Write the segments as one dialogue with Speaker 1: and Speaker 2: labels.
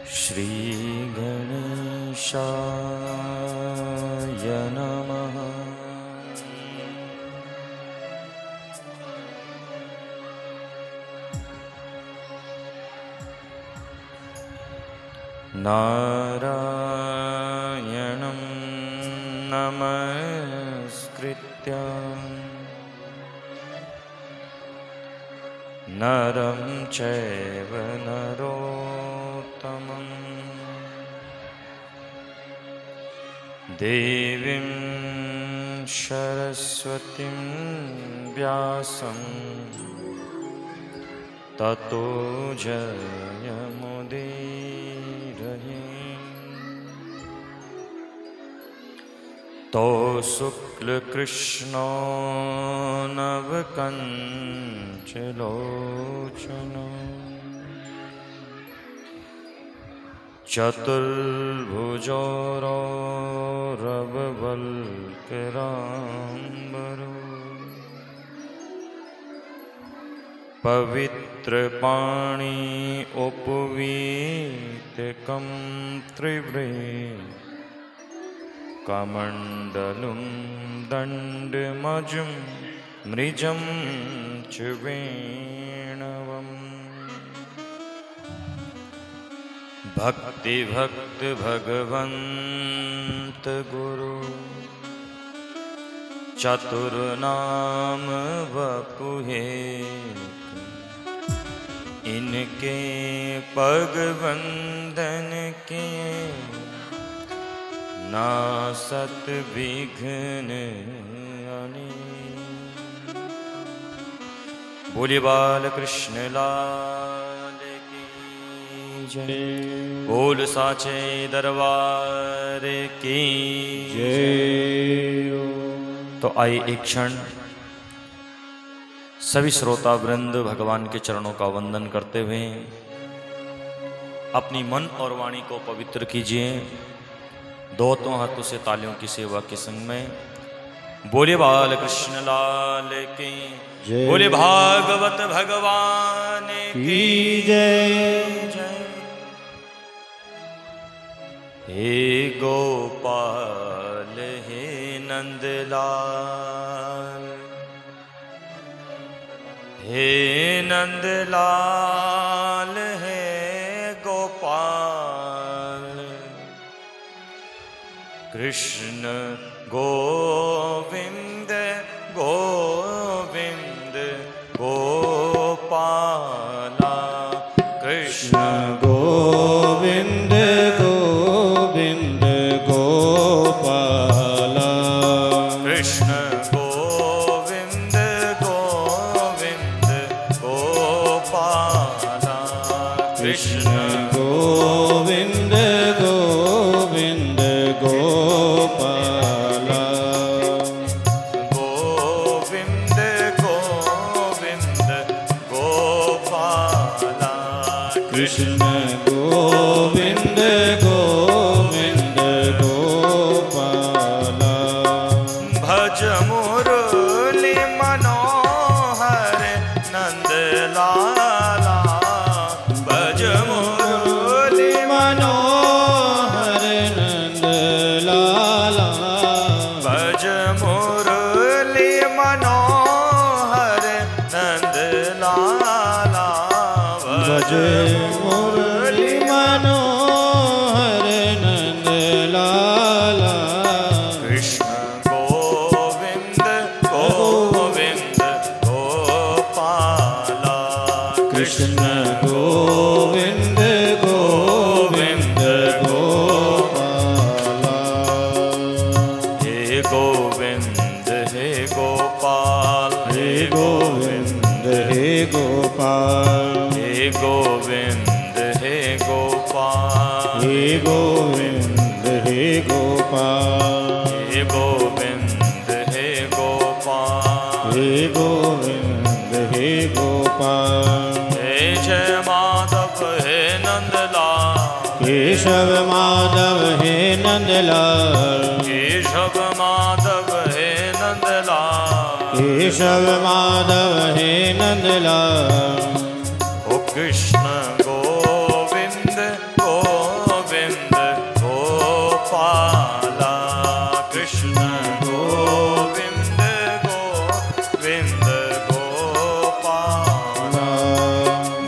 Speaker 1: श्री गणेशाय नमः। नारायणं नमस्कृत्य नरं चैव नरोत्तमं देवीं सरस्वतीं व्यासं ततो जयमुदीरये। तो शुक्लकृष्णो नवकञ्चलोचनो चतुर्भुजो रववल्कराम्बरो पवित्रपाणि उपवीतकं त्रिवृत् कमण्डलुं दण्डमजुं मृजं च वेणवम् भक्तिभक्त भगवन्त गुरु चतुर्नाम वपुहे इनके पग वंदन किए नासत विघ्न अनेक। बोलिए बाल कृष्ण लाल की जय। बोल साचे दरबार की जय। तो आइए एक क्षण सभी श्रोता वृंद भगवान के चरणों का वंदन करते हुए अपनी मन और वाणी को पवित्र कीजिए। दोनों हाथों से तालियों की सेवा के संग में बोले बाल कृष्ण लाल की जय। बोले भागवत भगवान की जय जय। हे गोपाल हे नंदलाल, हे नंदलाल हे गोपाल, कृष्ण गोविंद गोविंद गोपाला, कृष्ण गोविंद गोविंद गोपाला, कृष्ण गोविंद गोविंद गोपाला, कृष्ण गोविंद गोविंद गोपाला, गोविंद गोविंद गोपाला, कृष्ण गोविंद गोविंद गोपाला। भज मुरली मनोहर नंदलाला, भज मुरली मनोहर नंदलाला, भज मुरली मनोहर नंदलाला, भज मुरली मनोहर नंदलाला, कृष्ण गोविंद गोविंद गोपाला, कृष्ण गोविंद गोविंद गोपाला। हे गोविंद हे गोपाल, हे गोविंद हे गोपाल, हे गोविंद हे गोपाल, हे गोविंद हे गोपाल, हे गोविंद हे गोपाल, हे गोविंद हे गोपाल। हे जय माधव हे नंदलाल, केशव माधव हे नंदलाल, केशव माधव हे नंदलाल, केशव माधव हे नंदलाल। ओ कृष्ण गोविंद गोविंद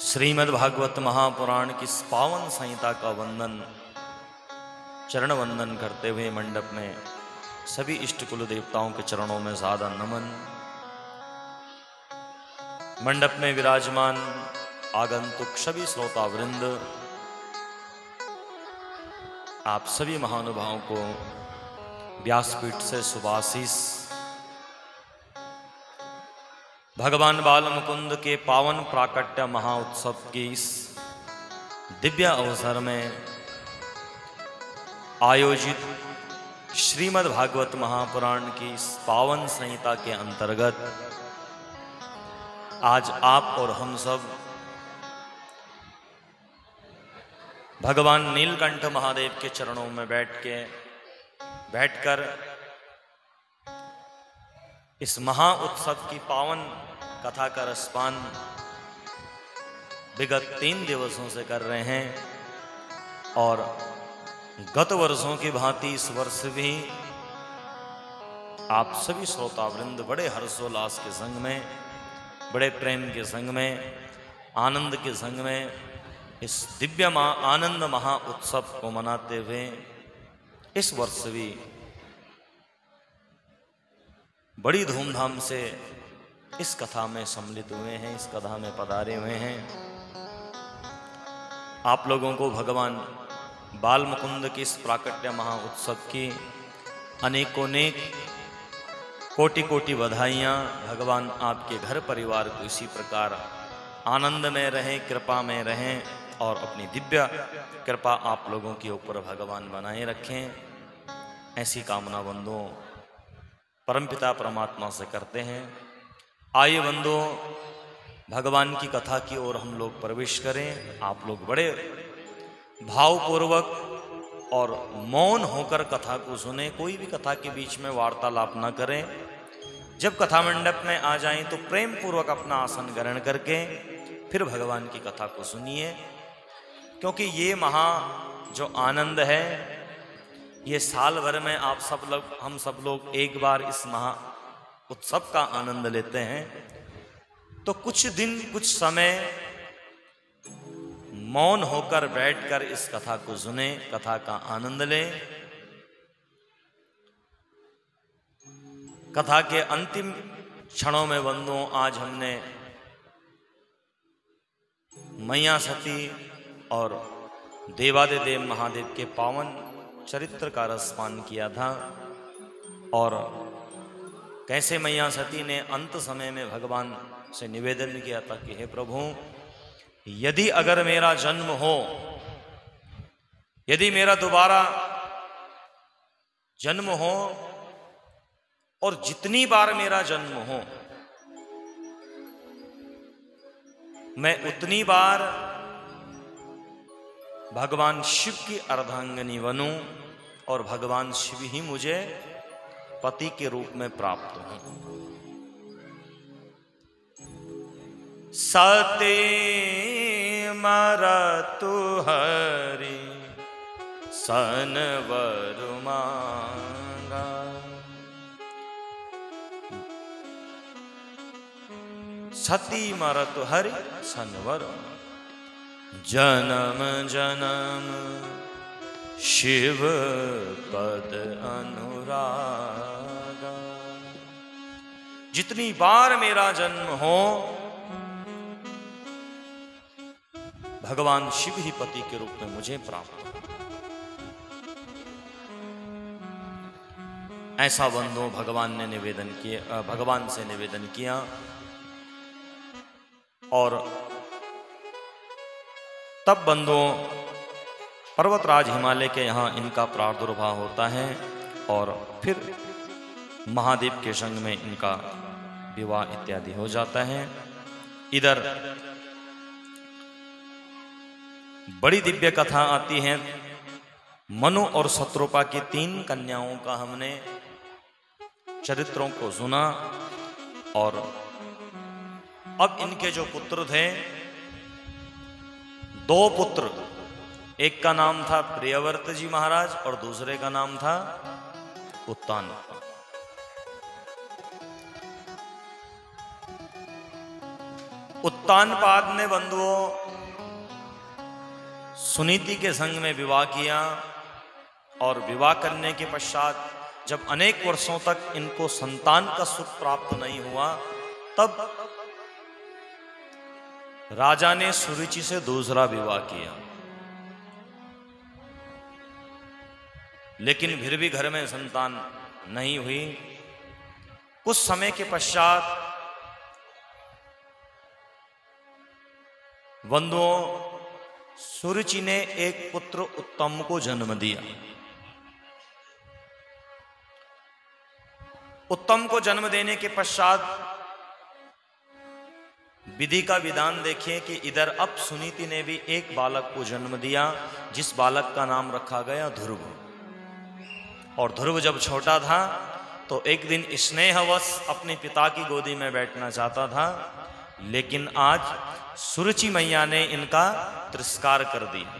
Speaker 1: श्रीमद् भागवत महापुराण की इस पावन संहिता का वंदन, चरण वंदन करते हुए मंडप में सभी इष्ट कुल देवताओं के चरणों में सादा नमन। मंडप में विराजमान आगंतुक सभी श्रोता वृंद, आप सभी महानुभावों को व्यासपीठ से शुभाशीष। भगवान बाल मुकुंद के पावन प्राकट्य महाउत्सव की इस दिव्य अवसर में आयोजित श्रीमद् भागवत महापुराण की इस पावन संहिता के अंतर्गत आज आप और हम सब भगवान नीलकंठ महादेव के चरणों में बैठकर इस महा उत्सव की पावन कथा का रसपान विगत 3 दिवसों से कर रहे हैं और गत वर्षों की भांति इस वर्ष भी आप सभी श्रोतावृंद बड़े हर्षोल्लास के संग में, बड़े प्रेम के संग में, आनंद के संग में इस दिव्य आनंद महा उत्सव को मनाते हुए इस वर्ष भी बड़ी धूमधाम से इस कथा में सम्मिलित हुए हैं, इस कथा में पधारे हुए हैं। आप लोगों को भगवान बाल मुकुंद की इस प्राकट्य महा उत्सव की अनेकोनेक कोटि कोटि बधाइयाँ। भगवान आपके घर परिवार को इसी प्रकार आनंद में रहें, कृपा में रहें और अपनी दिव्य कृपा आप लोगों के ऊपर भगवान बनाए रखें, ऐसी कामना बंधुओं परमपिता परमात्मा से करते हैं। आइए बंधुओं, भगवान की कथा की ओर हम लोग प्रवेश करें। आप लोग बड़े भावपूर्वक और मौन होकर कथा को सुने, कोई भी कथा के बीच में वार्तालाप न करें। जब कथा मंडप में आ जाएं तो प्रेम पूर्वक अपना आसन ग्रहण करके फिर भगवान की कथा को सुनिए, क्योंकि ये महा जो आनंद है ये साल भर में हम सब लोग एक बार इस महा उत्सव का आनंद लेते हैं। तो कुछ दिन कुछ समय मौन होकर बैठकर इस कथा को सुने, कथा का आनंद लें। कथा के अंतिम क्षणों में बंधुओं आज हमने मैया सती और देवादिदेव महादेव के पावन चरित्र का रसपान किया था और कैसे मैया सती ने अंत समय में भगवान से निवेदन किया था कि हे प्रभु, यदि अगर मेरा जन्म हो, यदि मेरा दोबारा जन्म हो और जितनी बार मेरा जन्म हो मैं उतनी बार भगवान शिव की अर्धांगिनी बनूं और भगवान शिव ही मुझे पति के रूप में प्राप्त हो। सते मरतु हरि सन वर मांगा, सती मरतु हरि सन वर, जन्म जन्म शिव पद अनुरागा। जितनी बार मेरा जन्म हो भगवान शिव ही पति के रूप में मुझे प्राप्त हो। ऐसा बंधु भगवान ने निवेदन किया, भगवान से निवेदन किया और तब बंधुओं पर्वतराज हिमालय के यहाँ इनका प्रादुर्भाव होता है और फिर महादेव के संग में इनका विवाह इत्यादि हो जाता है। इधर बड़ी दिव्य कथा आती है। मनु और शत्रुपा की 3 कन्याओं का हमने चरित्रों को सुना और अब इनके जो पुत्र थे, 2 पुत्र, एक का नाम था प्रियव्रत जी महाराज और दूसरे का नाम था उत्तान। उत्तानपाद ने बंधुओं सुनीति के संग में विवाह किया और विवाह करने के पश्चात जब अनेक वर्षों तक इनको संतान का सुख प्राप्त नहीं हुआ, तब राजा ने सुरुचि से दूसरा विवाह किया। लेकिन फिर भी घर में संतान नहीं हुई। कुछ समय के पश्चात बंधुओं सुरुचि ने एक पुत्र उत्तम को जन्म दिया। उत्तम को जन्म देने के पश्चात विधि का विधान देखिए कि इधर अब सुनीति ने भी एक बालक को जन्म दिया, जिस बालक का नाम रखा गया ध्रुव। और ध्रुव जब छोटा था तो एक दिन स्नेहवश अपने पिता की गोदी में बैठना चाहता था, लेकिन आज सुरुचि मैया ने इनका तिरस्कार कर दिया।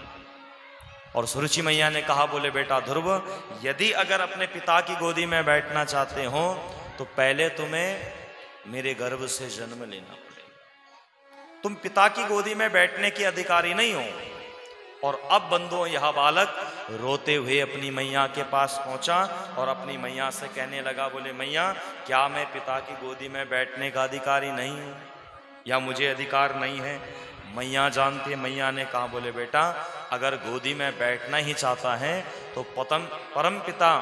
Speaker 1: और सुरुचि मैया ने कहा, बोले बेटा ध्रुव, यदि अगर अपने पिता की गोदी में बैठना चाहते हो तो पहले तुम्हें मेरे गर्भ से जन्म लेना पड़ेगा। तुम पिता की गोदी में बैठने के अधिकारी नहीं हो। और अब बंधुओं यह बालक रोते हुए अपनी मैया के पास पहुंचा और अपनी मैया से कहने लगा, बोले मैया, क्या मैं पिता की गोदी में बैठने का अधिकारी नहीं हूं या मुझे अधिकार नहीं है? मैया जानती है। मैया ने कहा, बोले बेटा, अगर गोदी में बैठना ही चाहता है तो परम पिता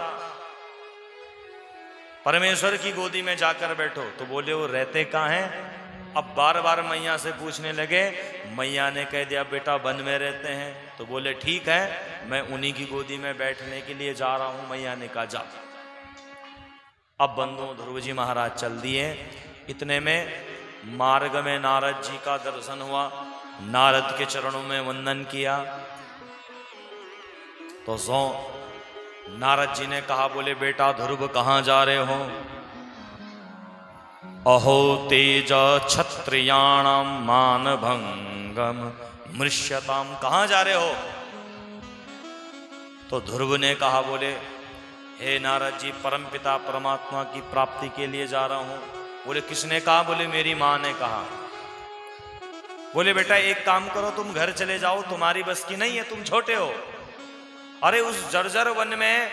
Speaker 1: परमेश्वर की गोदी में जाकर बैठो। तो बोले वो रहते कहाँ हैं? अब बार बार मैया से पूछने लगे। मैया ने कह दिया, बेटा वन में रहते हैं। तो बोले ठीक है, मैं उन्हीं की गोदी में बैठने के लिए जा रहा हूं। मैया ने कहा जा। अब बंधुओं ध्रुव जी महाराज चल दिए। इतने में मार्ग में नारद जी का दर्शन हुआ। नारद के चरणों में वंदन किया तो नारद जी ने कहा, बोले बेटा ध्रुव कहाँ जा रहे हो? अहो तेज क्षत्रियाणाम मान भंगम मृष्यताम, कहाँ जा रहे हो? तो ध्रुव ने कहा, बोले हे नारद जी, परमपिता परमात्मा की प्राप्ति के लिए जा रहा हूं। बोले किसने कहा? बोले मेरी मां ने कहा। बोले बेटा एक काम करो, तुम घर चले जाओ, तुम्हारी बस की नहीं है, तुम छोटे हो। अरे उस जर्जर वन में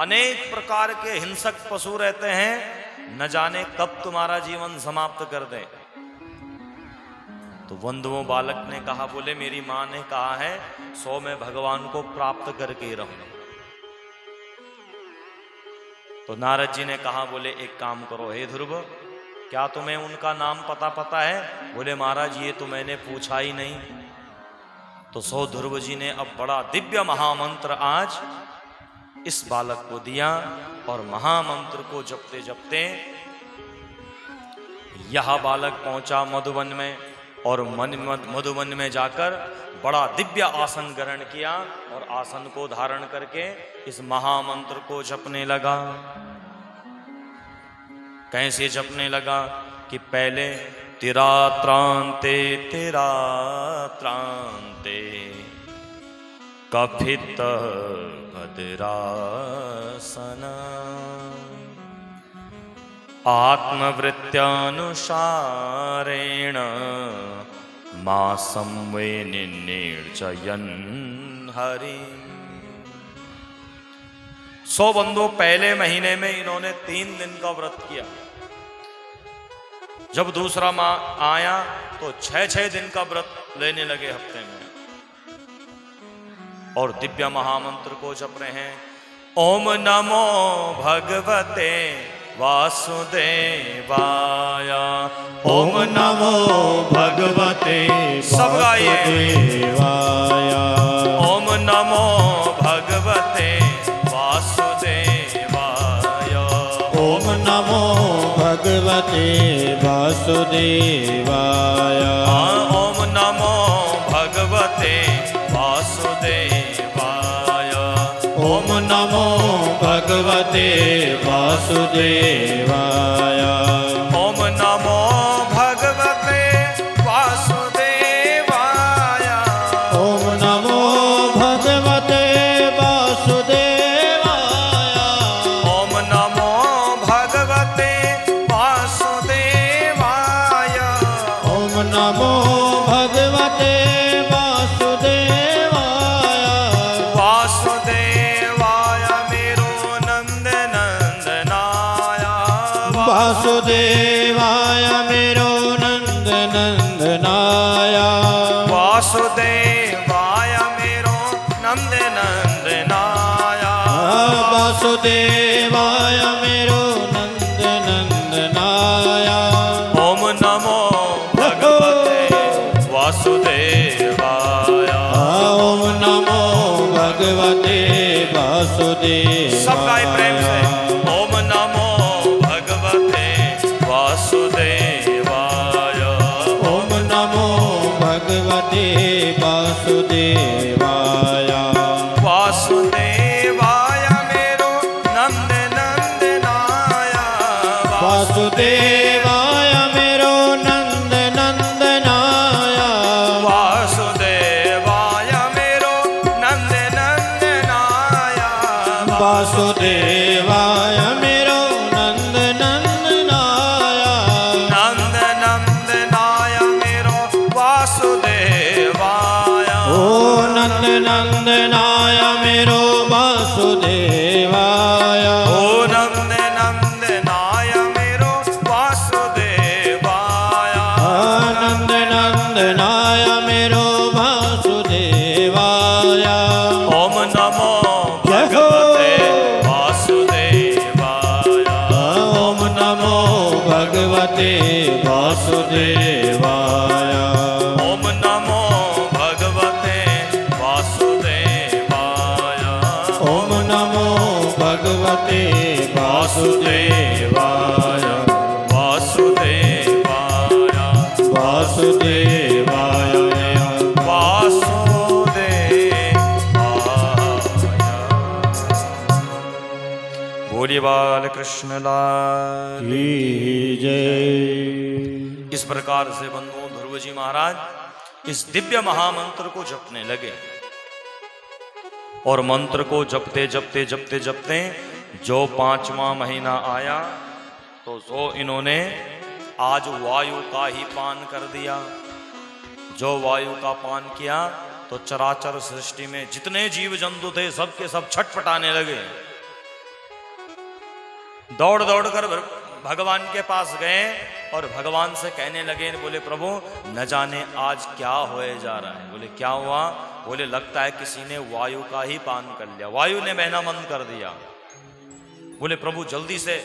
Speaker 1: अनेक प्रकार के हिंसक पशु रहते हैं, न जाने कब तुम्हारा जीवन समाप्त कर दें। तो बंधुओं बालक ने कहा, बोले मेरी मां ने कहा है, सो मैं भगवान को प्राप्त करके रहूं। तो नारद जी ने कहा, बोले एक काम करो हे ध्रुव, क्या तुम्हें उनका नाम पता है? बोले महाराज ये तो मैंने पूछा ही नहीं। तो सो ध्रुव जी ने अब बड़ा दिव्य महामंत्र आज इस बालक को दिया और महामंत्र को जपते जपते यह बालक पहुंचा मधुवन में और मधुवन में जाकर बड़ा दिव्य आसन ग्रहण किया और आसन को धारण करके इस महामंत्र को जपने लगा। कैसे जपने लगा कि पहले तिरात्रांते तिरात्रांते कफित भद्रासन आत्मवृत्त्यानुसारेण मासं वे निर्जयन् हरि। सो बंधु पहले महीने में इन्होंने 3 दिन का व्रत किया। जब दूसरा माह आया तो 6-6 दिन का व्रत लेने लगे हफ्ते में और दिव्य महामंत्र को जप रहे हैं। ओम नमो भगवते वासुदेवाय,
Speaker 2: ओम नमो भगवते
Speaker 1: सब गाइए।
Speaker 2: वासुदेवाय,
Speaker 1: ओम नमो भगवते वासुदेवाय,
Speaker 2: ओम नमो भगवते वासुदेवाय,
Speaker 1: ओम नमो भगवते वासुदेवाय,
Speaker 2: ओम नमो भगवते वासुदेवाय,
Speaker 1: ओम नमो भगवते वासुदेवाय,
Speaker 2: ओम नमो भगवते वासुदेवाय,
Speaker 1: ओम नमो भगवते वासुदेवाय,
Speaker 2: ओम नमो भगवते वासुदेवाय।
Speaker 1: वासुदेवाय मेरो नंद नंदनाय।
Speaker 2: वासुदेवाय मेरो नंद नंदनाय।
Speaker 1: वासुदेवाय मेरो नंद नंदनाय।
Speaker 2: वासुदेवाय मेरो नंद नंदनाय।
Speaker 1: ओम नमो भगवते वासुदेवाय।
Speaker 2: ओम नमो भगवते वासुदेवाय।
Speaker 1: सब गाए प्रेम से। ओम नमो भगवते वासुदेवाय।
Speaker 2: ओम नमो भगवते वासुदेवाय।
Speaker 1: वासुदेवाय मेरो नंद नंदनाय।
Speaker 2: वासुदेवाय मेरो नंद नंदनाय।
Speaker 1: वासुदेवाय मेरो नंद नंदनाय।
Speaker 2: वासुदेवाय मेरो नंद नंदनाय।
Speaker 1: नंद नंदनाय मेरो वासुदेवाय।
Speaker 2: ओ नंद नंदनाय मेरो वासुदेवाय।
Speaker 1: ओ नंद नंदनाय मेरो वासुदेवाय।
Speaker 2: नंद नंदनाय मेरो वासुदेवाय।
Speaker 1: ओम नमो भगवते वासुदेवाय।
Speaker 2: ओम नमो भगवते वासुदेवाय।
Speaker 1: ओम नमो भगवते वासुदेवाय।
Speaker 2: ओम नमो भगवते वासुदेवाय।
Speaker 1: वासुदेवाय
Speaker 2: वासुदेवाय।
Speaker 1: वासुदेवाय। बोलिए बाल कृष्ण लाल।
Speaker 2: की जय।
Speaker 1: इस प्रकार से बंधुओं ध्रुव जी महाराज इस दिव्य महामंत्र को जपने लगे और मंत्र को जपते जपते जपते जपते जो 5वां महीना आया तो इन्होंने आज वायु का ही पान कर दिया। जो वायु का पान किया तो चराचर सृष्टि में जितने जीव जंतु थे सबके सब छटपटाने लगे। दौड़ दौड़ कर भगवान के पास गए और भगवान से कहने लगे, बोले प्रभु न जाने आज क्या होए जा रहा है। बोले क्या हुआ? बोले लगता है किसी ने वायु का ही पान कर लिया, वायु ने बहना बंद कर दिया। बोले प्रभु जल्दी से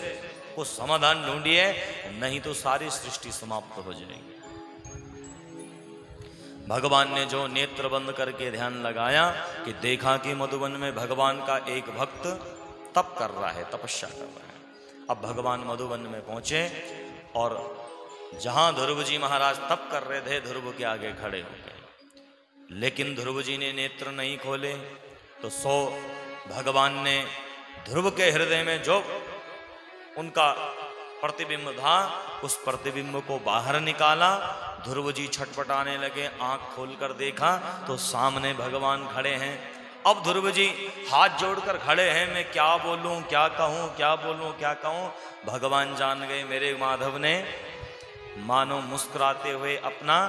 Speaker 1: कुछ समाधान ढूंढिए, नहीं तो सारी सृष्टि समाप्त हो जाएगी। भगवान ने जो नेत्र बंद करके ध्यान लगाया कि देखा कि मधुबन में भगवान का एक भक्त तप कर रहा है, तपस्या कर रहा है। अब भगवान मधुबन में पहुंचे और जहां ध्रुव जी महाराज तप कर रहे थे ध्रुव के आगे खड़े हो गए, लेकिन ध्रुव जी ने नेत्र नहीं खोले। तो भगवान ने ध्रुव के हृदय में जो उनका प्रतिबिंब था उस प्रतिबिंब को बाहर निकाला। ध्रुव जी छटपटाने लगे, आंख खोलकर देखा तो सामने भगवान खड़े हैं। अब ध्रुव जी हाथ जोड़कर खड़े हैं, मैं क्या बोलूं, क्या कहूं, क्या बोलूं, क्या कहूं। भगवान जान गए मेरे माधव ने मानो मुस्कुराते हुए अपना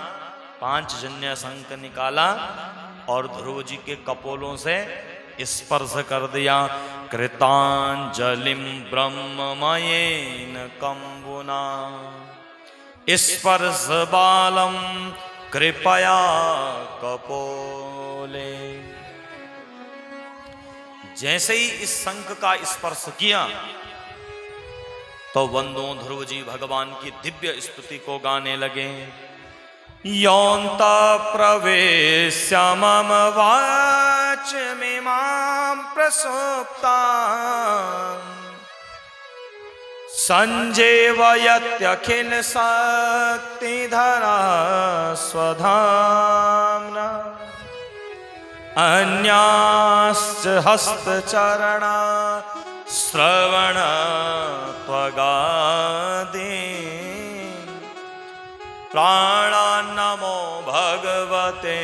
Speaker 1: 5 जन्य शंख निकाला और ध्रुव जी के कपोलों से स्पर्श कर दिया। कृतांजलिम ब्रह्ममयेन कंबुना स्पर्श बालम कृपया कपोले। जैसे ही इस शंख का स्पर्श किया तो बंदों ध्रुव जी भगवान की दिव्य स्तुति को गाने लगे। योऽन्ता प्रवेश्य मम वाचमिमां प्रसुप्तां संजीवयत्यखिल शक्तिधरा स्वधाम्ना अन्याश्च हस्तचरणा श्रवण त्वगादि प्राणान्नमो भगवते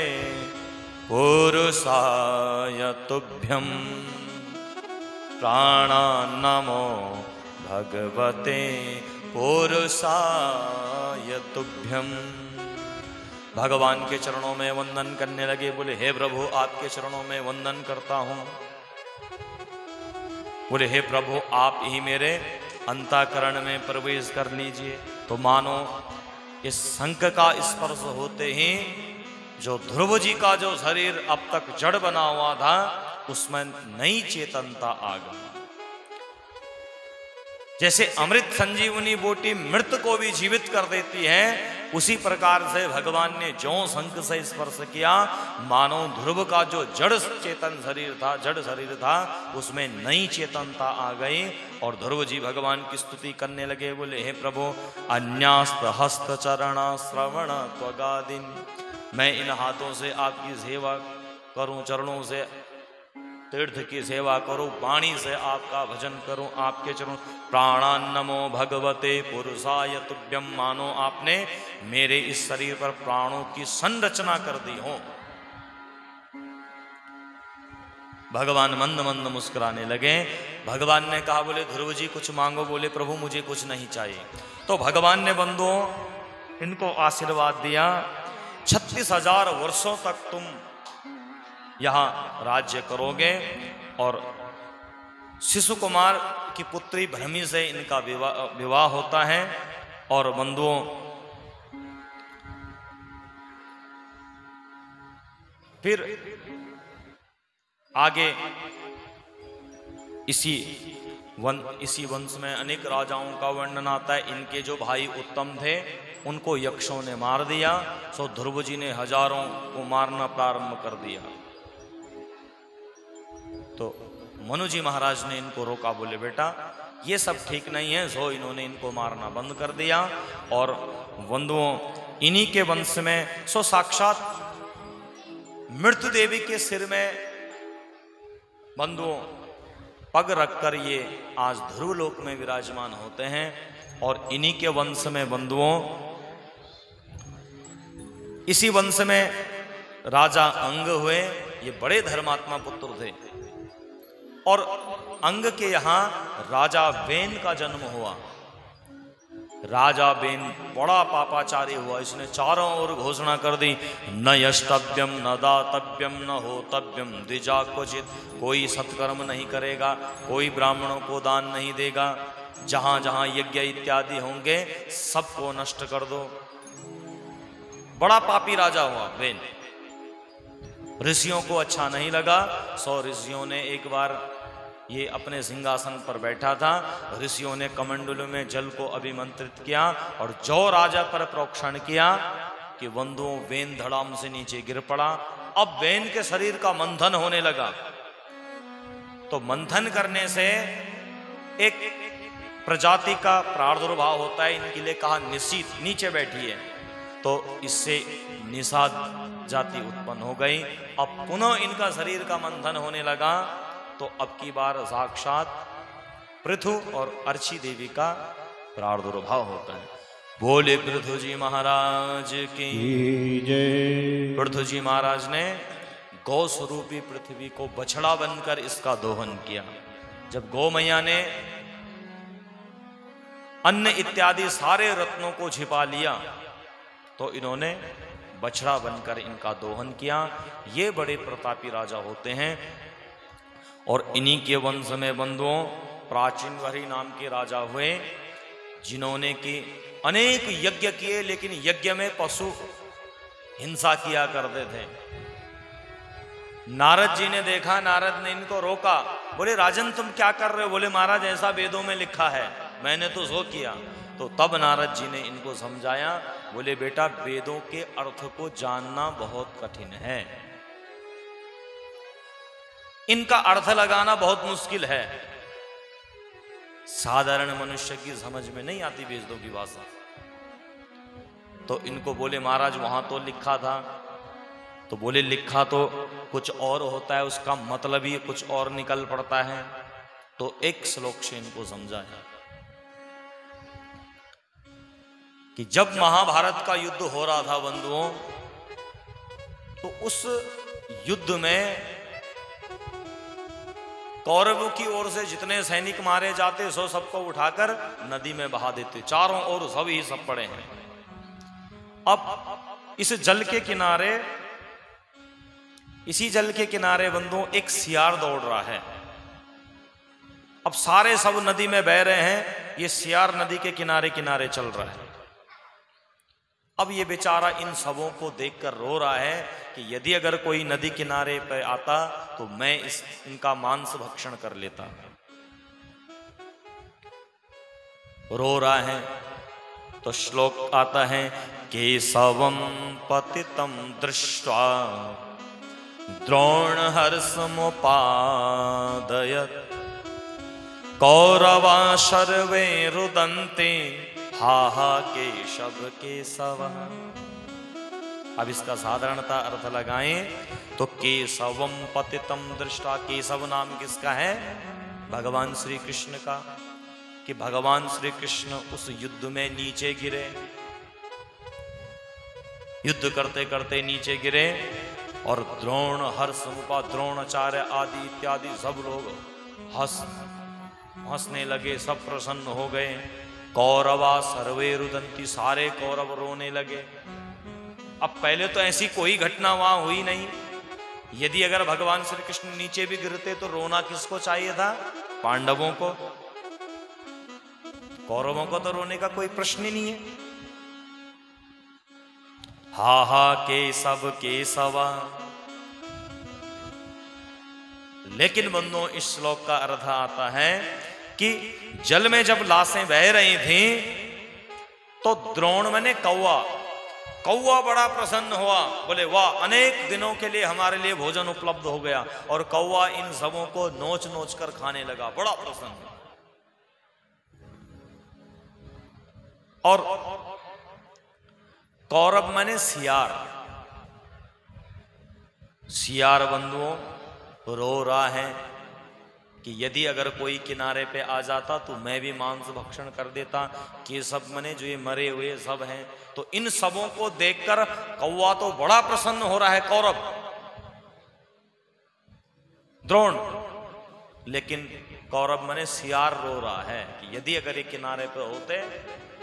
Speaker 1: पुरुषाय तुभ्यं प्राणान्नमो भगवते पुरुषाय तुभ्यं। भगवान के चरणों में वंदन करने लगे। बोले हे प्रभु आपके चरणों में वंदन करता हूं। बोले हे प्रभु आप ही मेरे अंतःकरण में प्रवेश कर लीजिए। तो मानो इस शंख का स्पर्श होते ही जो ध्रुव जी का जो शरीर अब तक जड़ बना हुआ था उसमें नई चेतनता आ गई। जैसे अमृत संजीवनी बूटी मृत को भी जीवित कर देती है, उसी प्रकार से भगवान ने जो शंख से स्पर्श किया, मानो ध्रुव का जो जड़ चेतन शरीर था, जड़ शरीर था, उसमें नई चेतनता आ गई। और ध्रुव जी भगवान की स्तुति करने लगे। बोले हे प्रभु अन्यास्त हस्त चरण श्रवण त्वगादिन, मैं इन हाथों से आपकी सेवा करूं, चरणों से तीर्थ की सेवा करूं, वाणी से आपका भजन करूं, आपके चरणों प्राणान नमो भगवते पुरुषाय तुभ्यम, मानो आपने मेरे इस शरीर पर प्राणों की संरचना कर दी हो। भगवान मंद मंद मुस्कुराने लगे। भगवान ने कहा बोले ध्रुव जी कुछ मांगो। बोले प्रभु मुझे कुछ नहीं चाहिए। तो भगवान ने बंधुओं इनको आशीर्वाद दिया 36,000 वर्षों तक तुम यहां राज्य करोगे। और शिशु कुमार की पुत्री भ्रमी से इनका विवाह होता है। और बंधुओं फिर आगे इसी वंश में अनेक राजाओं का वर्णन आता है। इनके जो भाई उत्तम थे उनको यक्षों ने मार दिया। सो ध्रुव जी ने हजारों को मारना प्रारंभ कर दिया। तो मनु जी महाराज ने इनको रोका। बोले बेटा ये सब ठीक नहीं है। सो इन्होंने इनको मारना बंद कर दिया। और बंधुओं इन्हीं के वंश में सो साक्षात मृत्यु देवी के सिर में बंधुओं पग रखकर ये आज ध्रुव लोक में विराजमान होते हैं। और इन्हीं के वंश में बंधुओं इसी वंश में राजा अंग हुए। ये बड़े धर्मात्मा पुत्र थे। और अंग के यहां राजा वेन का जन्म हुआ। राजा वेन बड़ा पापाचारी हुआ। इसने चारों ओर घोषणा कर दी न यष्टव्यम न दातव्यम न होतव्यम द्विजा क्वचित, कोई सत्कर्म नहीं करेगा, कोई ब्राह्मणों को दान नहीं देगा, जहां जहां यज्ञ इत्यादि होंगे सबको नष्ट कर दो। बड़ा पापी राजा हुआ वेन। ऋषियों को अच्छा नहीं लगा। 100 ऋषियों ने एक बार ये अपने सिंहासन पर बैठा था। ऋषियों ने कमंडलों में जल को अभिमंत्रित किया और जो राजा पर प्रोक्षण किया कि बंधुओं वेन धड़ाम से नीचे गिर पड़ा। अब वेन के शरीर का मंथन होने लगा। तो मंथन करने से एक प्रजाति का प्रादुर्भाव होता है। इनके लिए कहा निशीत, नीचे बैठिए। तो इससे निषाद जाति उत्पन्न हो गई। अब पुनः इनका शरीर का मंथन होने लगा। तो अब की बार साक्षात पृथु और अर्ची देवी का प्रादुर्भाव होता है। बोले पृथु जी महाराज की जय। पृथु जी महाराज ने गौ स्वरूपी पृथ्वी को बछड़ा बनकर इसका दोहन किया। जब गौ मैया ने अन्न इत्यादि सारे रत्नों को छिपा लिया तो इन्होंने बछड़ा बनकर इनका दोहन किया। ये बड़े प्रतापी राजा होते हैं। और इन्हीं के वंश में बंधुओं प्राचीन वरी नाम के राजा हुए, जिन्होंने कि अनेक यज्ञ किए, लेकिन यज्ञ में पशु हिंसा किया करते थे। नारद जी ने देखा, नारद ने इनको रोका। बोले राजन तुम क्या कर रहे हो? बोले महाराज ऐसा वेदों में लिखा है, मैंने तो सो किया। तो तब नारद जी ने इनको समझाया। बोले बेटा वेदों के अर्थ को जानना बहुत कठिन है, इनका अर्थ लगाना बहुत मुश्किल है। साधारण मनुष्य की समझ में नहीं आती वेदों की भाषा। तो इनको बोले महाराज वहां तो लिखा था। तो बोले लिखा तो कुछ और होता है, उसका मतलब ही कुछ और निकल पड़ता है। तो एक श्लोक से इनको समझाया कि जब महाभारत का युद्ध हो रहा था बंधुओं, तो उस युद्ध में कौरवों की ओर से जितने सैनिक मारे जाते सो सबको उठाकर नदी में बहा देते। चारों ओर सब ही सब पड़े हैं। अब इस जल के किनारे, इसी जल के किनारे बंधुओं एक सियार दौड़ रहा है। अब सारे सब नदी में बह रहे हैं, ये सियार नदी के किनारे किनारे चल रहा है। अब ये बेचारा इन सबों को देखकर रो रहा है कि यदि अगर कोई नदी किनारे पर आता तो मैं इनका मांस भक्षण कर लेता। रो रहा है तो श्लोक आता है, केशवम पतितम दृष्ट्वा द्रोण हर्षमुपादयत् कौरवा शर्वे रुदन्ते हा हा केशव केशव। अब इसका साधारणता अर्थ लगाएं तो केशवम पतितम दृष्टा, केशव नाम किसका है? भगवान श्री कृष्ण का। कि भगवान श्री कृष्ण उस युद्ध में नीचे गिरे, युद्ध करते करते नीचे गिरे और द्रोण हर्षमुपा, द्रोणाचार्य आदि इत्यादि सब लोग हंसने लगे, सब प्रसन्न हो गए। कौरवा सर्वे रुदंती, सारे कौरव रोने लगे। अब पहले तो ऐसी कोई घटना वहां हुई नहीं। यदि अगर भगवान श्री कृष्ण नीचे भी गिरते तो रोना किसको चाहिए था? पांडवों को। कौरवों को तो रोने का कोई प्रश्न ही नहीं है। हा हा केशव केशवा। लेकिन बंधुओं इस श्लोक का अर्थ आता है कि जल में जब लाशें बह रही थी तो द्रोण मैंने कौवा बड़ा प्रसन्न हुआ। बोले वाह, अनेक दिनों के लिए हमारे लिए भोजन उपलब्ध हो गया। और कौवा इन सबों को नोच नोच कर खाने लगा, बड़ा प्रसन्न। और कौरव माने सियार, सियार बंधुओं रो रहा है कि यदि अगर कोई किनारे पे आ जाता तो मैं भी मांस भक्षण कर देता। कि सब मने जो ये मरे हुए सब हैं, तो इन सबों को देखकर कौवा तो बड़ा प्रसन्न हो रहा है, कौरव द्रोण, लेकिन कौरव मने सियार रो रहा है कि यदि अगर ये किनारे पे होते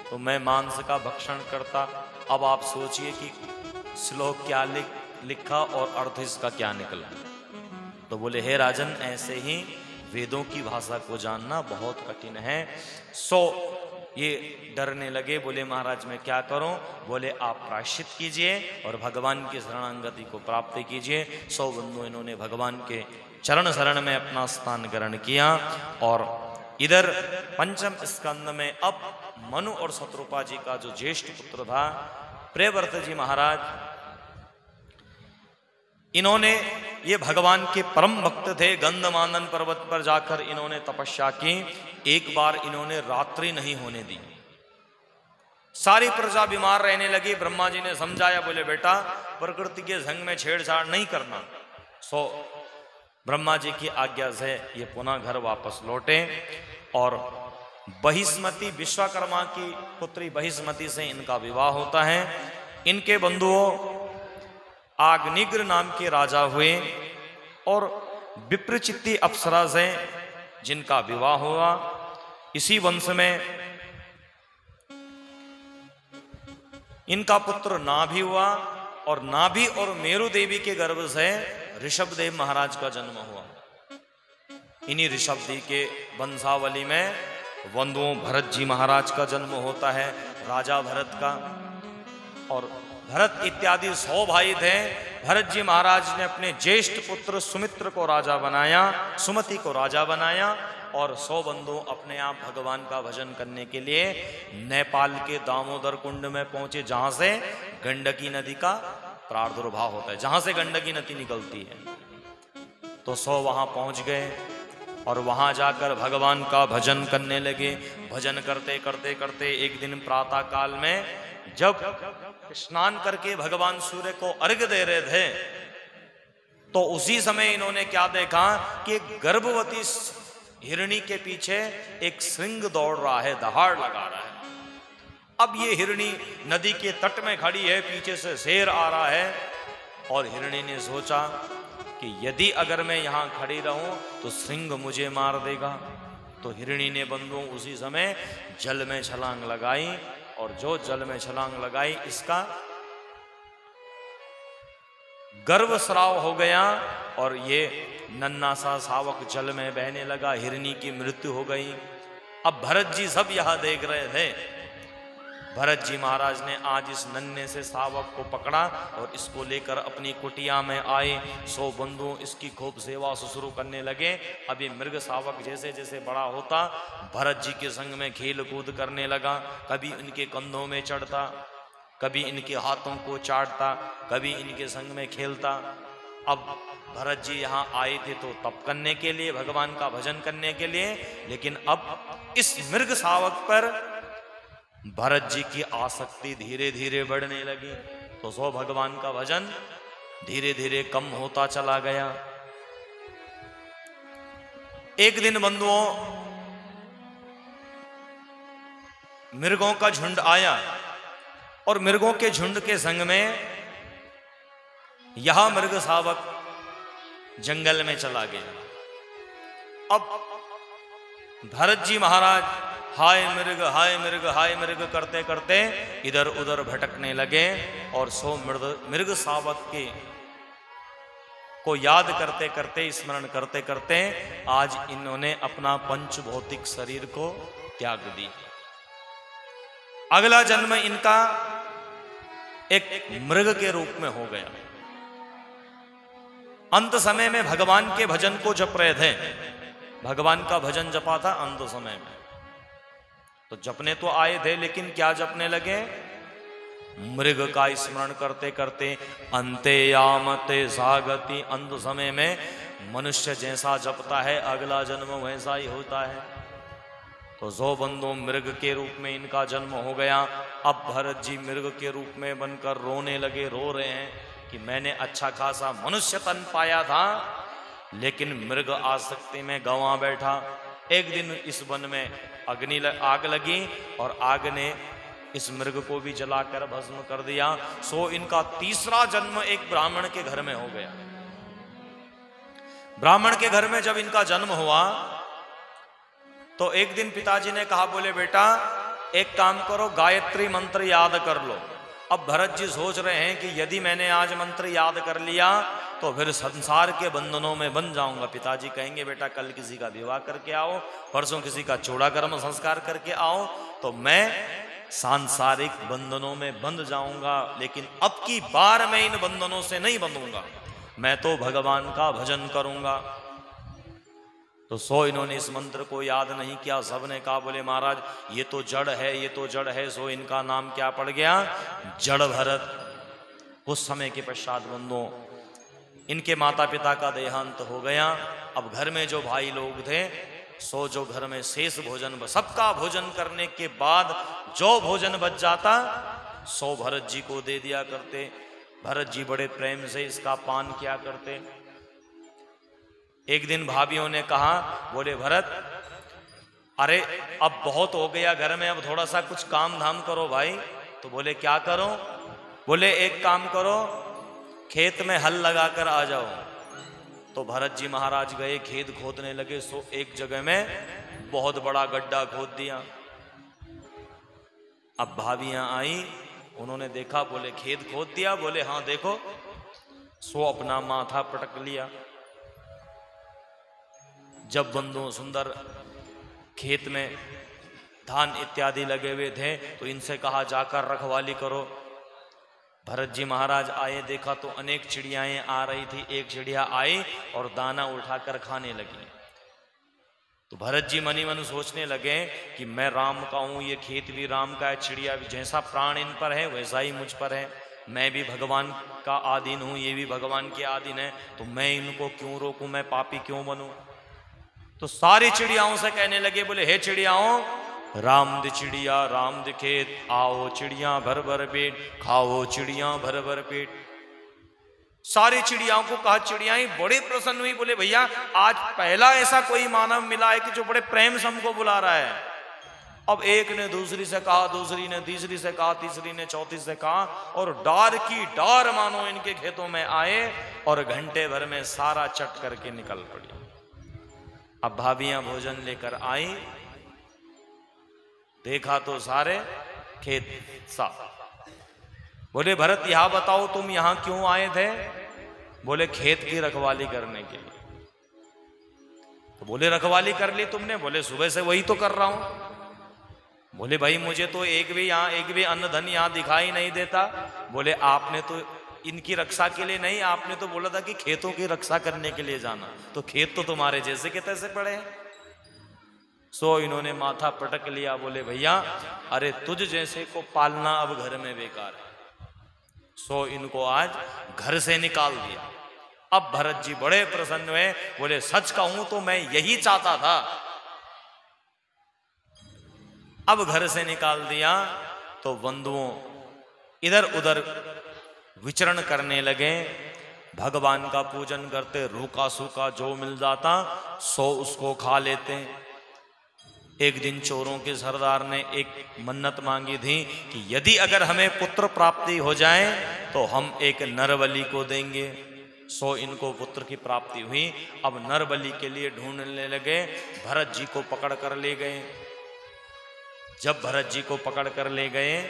Speaker 1: तो मैं मांस का भक्षण करता। अब आप सोचिए कि श्लोक क्या लिखा और अर्थ इसका क्या निकला। तो बोले हे राजन, ऐसे ही वेदों की भाषा को जानना बहुत कठिन है। सो ये डरने लगे। बोले महाराज मैं क्या करूं? बोले आप प्रायश्चित कीजिए और भगवान की शरणागति को प्राप्त कीजिए। सौ बंधु इन्होंने भगवान के चरण शरण में अपना स्थान ग्रहण किया। और इधर पंचम स्कंद में अब मनु और शत्रुपा जी का जो ज्येष्ठ पुत्र था प्रियव्रत जी महाराज, इन्होंने ये भगवान के परम भक्त थे। गंधमादन पर्वत पर जाकर इन्होंने तपस्या की। एक बार इन्होंने रात्रि नहीं होने दी। सारी प्रजा बीमार रहने लगी। ब्रह्मा जी ने समझाया, बोले बेटा प्रकृति के संग में छेड़छाड़ नहीं करना। सो ब्रह्मा जी की आज्ञा से ये पुनः घर वापस लौटे और बहिष्मति, विश्वकर्मा की पुत्री बहिष्मति से इनका विवाह होता है। इनके बंधुओं आग्निग्र नाम के राजा हुए और विप्रचित्ती अप्सरा से जिनका विवाह हुआ। इसी वंश में इनका पुत्र नाभि हुआ और नाभि और मेरु देवी के गर्भ से ऋषभदेव महाराज का जन्म हुआ। इन्हीं ऋषभदेव के वंशावली में बंधुओं भरत जी महाराज का जन्म होता है, राजा भरत का। और भरत इत्यादि 100 भाई थे। भरत जी महाराज ने अपने ज्येष्ठ पुत्र सुमित्र को राजा बनाया, सुमति को राजा बनाया और 100 बंधु अपने आप भगवान का भजन करने के लिए नेपाल के दामोदर कुंड में पहुंचे, जहां से गंडकी नदी का प्रादुर्भाव होता है, जहां से गंडकी नदी निकलती है। तो 100 वहां पहुंच गए और वहां जाकर भगवान का भजन करने लगे। भजन करते करते करते एक दिन प्रातः काल में जब स्नान करके भगवान सूर्य को अर्घ्य दे रहे थे तो उसी समय इन्होंने क्या देखा कि एक गर्भवती हिरणी के पीछे एक सिंह दौड़ रहा है, दहाड़ लगा रहा है। अब ये हिरणी नदी के तट में खड़ी है, पीछे से शेर आ रहा है और हिरणी ने सोचा कि यदि अगर मैं यहां खड़ी रहूं तो सिंह मुझे मार देगा। तो हिरणी ने बंधुओं उसी समय जल में छलांग लगाई और जो जल में छलांग लगाई इसका गर्भ स्राव हो गया और ये नन्हा सा शावक जल में बहने लगा, हिरनी की मृत्यु हो गई। अब भरत जी सब यहां देख रहे थे। भरत जी महाराज ने आज इस नन्हे से शावक को पकड़ा और इसको लेकर अपनी कुटिया में आए। 100 बंधु इसकी खूब सेवा शुरू करने लगे। अब ये मृग शावक जैसे जैसे बड़ा होता भरत जी के संग में खेल कूद करने लगा। कभी इनके कंधों में चढ़ता, कभी इनके हाथों को चाटता, कभी इनके संग में खेलता। अब भरत जी यहाँ आए थे तो तप करने के लिए, भगवान का भजन करने के लिए, लेकिन अब इस मृग शावक पर भरत जी की आसक्ति धीरे धीरे बढ़ने लगी। तो सो भगवान का भजन धीरे धीरे कम होता चला गया। एक दिन बंधुओं मृगों का झुंड आया और मृगों के झुंड के संग में यह मृग शावक जंगल में चला गया। अब भरत जी महाराज हाय मृग हाय मृग हाय मृग करते करते इधर उधर भटकने लगे और सो मृग शावक के को याद करते करते, स्मरण करते करते आज इन्होंने अपना पंच भौतिक शरीर को त्याग दी। अगला जन्म इनका एक मृग के रूप में हो गया। अंत समय में भगवान के भजन को जप रहे थे, भगवान का भजन जपा था अंत समय में। तो जपने तो आए थे लेकिन क्या जपने लगे? मृग का स्मरण करते करते अंते यामते सागति। अंत समय में मनुष्य जैसा जपता है अगला जन्म वैसा ही होता है। तो 100 बंधु मृग के रूप में इनका जन्म हो गया। अब भरत जी मृग के रूप में बनकर रोने लगे, रो रहे हैं कि मैंने अच्छा खासा मनुष्य तन पाया था लेकिन मृग आसक्ति में गंवा बैठा। एक दिन इस वन में आग लगी और आग ने इस मृग को भी जलाकर भस्म कर दिया। सो इनका तीसरा जन्म एक ब्राह्मण के घर में हो गया। ब्राह्मण के घर में जब इनका जन्म हुआ तो एक दिन पिताजी ने कहा, बोले बेटा एक काम करो, गायत्री मंत्र याद कर लो। अब भरत जी सोच रहे हैं कि यदि मैंने आज मंत्र याद कर लिया तो फिर संसार के बंधनों में बन जाऊंगा। पिताजी कहेंगे बेटा कल किसी का विवाह करके आओ, परसों किसी का चोड़ा कर्म संस्कार करके आओ, तो मैं सांसारिक बंधनों में बंध जाऊंगा, लेकिन अब की बार मैं इन बंधनों से नहीं बंधूंगा, मैं तो भगवान का भजन करूंगा। तो सो इन्होंने इस मंत्र को याद नहीं किया। सबने कहा, बोले महाराज ये तो जड़ है, ये तो जड़ है। सो इनका नाम क्या पड़ गया? जड़ भरत। कुछ समय के पश्चात बंधुओं इनके माता पिता का देहांत हो गया। अब घर में जो भाई लोग थे सो जो घर में शेष भोजन, सबका भोजन करने के बाद जो भोजन बच जाता सो भरत जी को दे दिया करते। भरत जी बड़े प्रेम से इसका पान किया करते। एक दिन भाभियों ने कहा, बोले भरत अरे अब बहुत हो गया घर में, अब थोड़ा सा कुछ काम धाम करो भाई। तो बोले क्या करो? बोले एक काम करो, खेत में हल लगाकर आ जाओ। तो भरत जी महाराज गए, खेत खोदने लगे। सो एक जगह में बहुत बड़ा गड्ढा खोद दिया। अब भाभियां आई, उन्होंने देखा, बोले खेत खोद दिया? बोले हाँ देखो। सो अपना माथा पटक लिया। जब बंधु सुंदर खेत में धान इत्यादि लगे हुए थे तो इनसे कहा जाकर रखवाली करो। भरत जी महाराज आए, देखा तो अनेक चिड़ियाएं आ रही थी। एक चिड़िया आई और दाना उठाकर खाने लगी। तो भरत जी मनी मन सोचने लगे कि मैं राम का हूं, ये खेत भी राम का है, चिड़िया भी, जैसा प्राण इन पर है वैसा ही मुझ पर है। मैं भी भगवान का आधीन हूं, ये भी भगवान के आधीन है, तो मैं इनको क्यों रोकूं, मैं पापी क्यों बनूं? तो सारी चिड़ियाओं से कहने लगे, बोले हे चिड़ियाओं, राम द चिड़िया राम द खेत, आओ चिड़िया भर भर पेट, खाओ चिड़िया भर भर पेट। सारी चिड़ियाओं को कहा, चिड़ियाएं बड़ी प्रसन्न हुई, बोले भैया आज पहला ऐसा कोई मानव मिला है कि जो बड़े प्रेम से हमको बुला रहा है। अब एक ने दूसरी से कहा, दूसरी ने तीसरी से कहा, तीसरी ने चौथी से कहा, और डार की डार मानो इनके खेतों में आए और घंटे भर में सारा चट करके निकल पड़ी। अब भाभियां भोजन लेकर आई, देखा तो सारे खेत साफ। बोले भरत यहां बताओ तुम यहां क्यों आए थे? बोले खेत की रखवाली करने के लिए। तो बोले रखवाली कर ली तुमने? बोले सुबह से वही तो कर रहा हूं। बोले भाई मुझे तो एक भी अन्न धन यहां दिखाई नहीं देता। बोले आपने तो इनकी रक्षा के लिए नहीं, आपने तो बोला था कि खेतों की रक्षा करने के लिए जाना, तो खेत तो तुम्हारे जैसे के तैसे पड़े हैं। सो इन्होंने माथा पटक लिया। बोले भैया अरे तुझ जैसे को पालना अब घर में बेकार है। सो इनको आज घर से निकाल दिया। अब भरत जी बड़े प्रसन्न हुए। बोले सच कहूं तो मैं यही चाहता था। अब घर से निकाल दिया तो बंधुओं इधर उधर विचरण करने लगे, भगवान का पूजन करते, रूखा सूखा जो मिल जाता सो उसको खा लेते। एक दिन चोरों के सरदार ने एक मन्नत मांगी थी कि यदि अगर हमें पुत्र प्राप्ति हो जाए तो हम एक नरबलि को देंगे। सो इनको पुत्र की प्राप्ति हुई। अब नरबलि के लिए ढूंढने लगे, भरत जी को पकड़ कर ले गए। जब भरत जी को पकड़ कर ले गए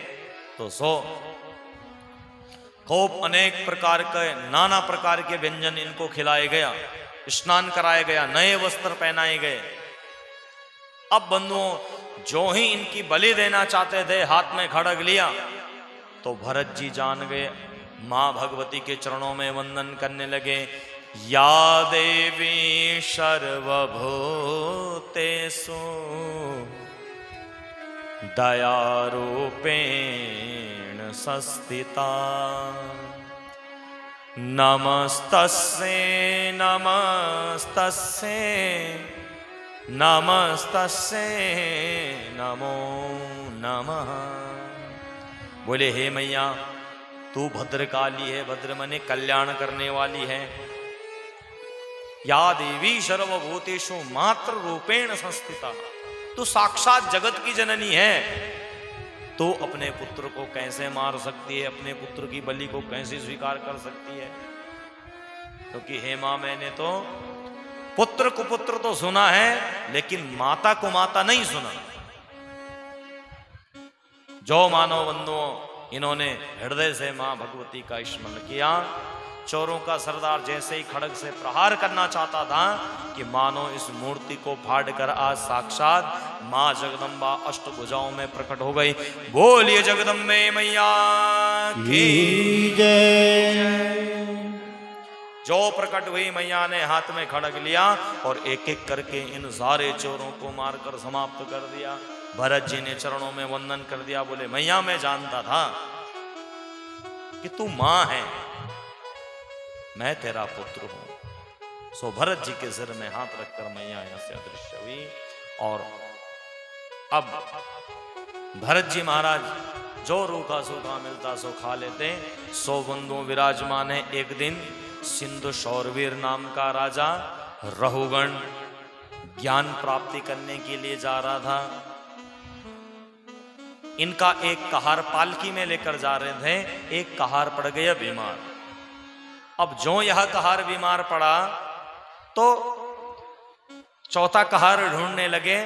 Speaker 1: तो खूब अनेक प्रकार के नाना प्रकार के व्यंजन इनको खिलाए गया, स्नान कराया गया, नए वस्त्र पहनाए गए। अब बंधुओं जो ही इनकी बलि देना चाहते थे, हाथ में खड़ग लिया तो भरत जी जान गए, मां भगवती के चरणों में वंदन करने लगे। या देवी सर्वभूतेषु दयारूपेण संस्थिता नमस्तस्यै नमस्तस्यै नमस्तस्यै नमो नमः। बोले हे मैया तू भद्रकाली है, भद्र मने कल्याण करने वाली है। या देवी सर्वभूतेषु मात्र रूपेण संस्थिता, तू साक्षात जगत की जननी है। तो अपने पुत्र को कैसे मार सकती है, अपने पुत्र की बलि को कैसे स्वीकार कर सकती है? क्योंकि हे मां मैंने तो पुत्र कुपुत्र तो सुना है लेकिन माता को माता नहीं सुना। जो मानव बंधुओं इन्होंने हृदय से मां भगवती का स्मरण किया, चोरों का सरदार जैसे ही खड़ग से प्रहार करना चाहता था कि मानो इस मूर्ति को फाड़ कर आज साक्षात मां जगदम्बा अष्टभुजाओं में प्रकट हो गई। बोलिए जगदम्बे मैया की जय। जो प्रकट हुई मैया ने हाथ में खड़ग लिया और एक एक करके इन सारे चोरों को मारकर समाप्त कर दिया। भरत जी ने चरणों में वंदन कर दिया। बोले मैया मैं जानता था कि तू मां है, मैं तेरा पुत्र हूं। सो भरत जी के सिर में हाथ रखकर मैया यहां से अदृश्य हुई। और अब भरत जी महाराज जो रूखा सूखा मिलता सो खा लेते। सो बंधुओं विराजमान है। एक दिन सिंधु शौरवीर नाम का राजा रहुगण ज्ञान प्राप्ति करने के लिए जा रहा था। इनका एक कहार पालकी में लेकर जा रहे थे। एक कहार पड़ गया बीमार। अब जो यह कहार बीमार पड़ा तो चौथा कहार ढूंढने लगे।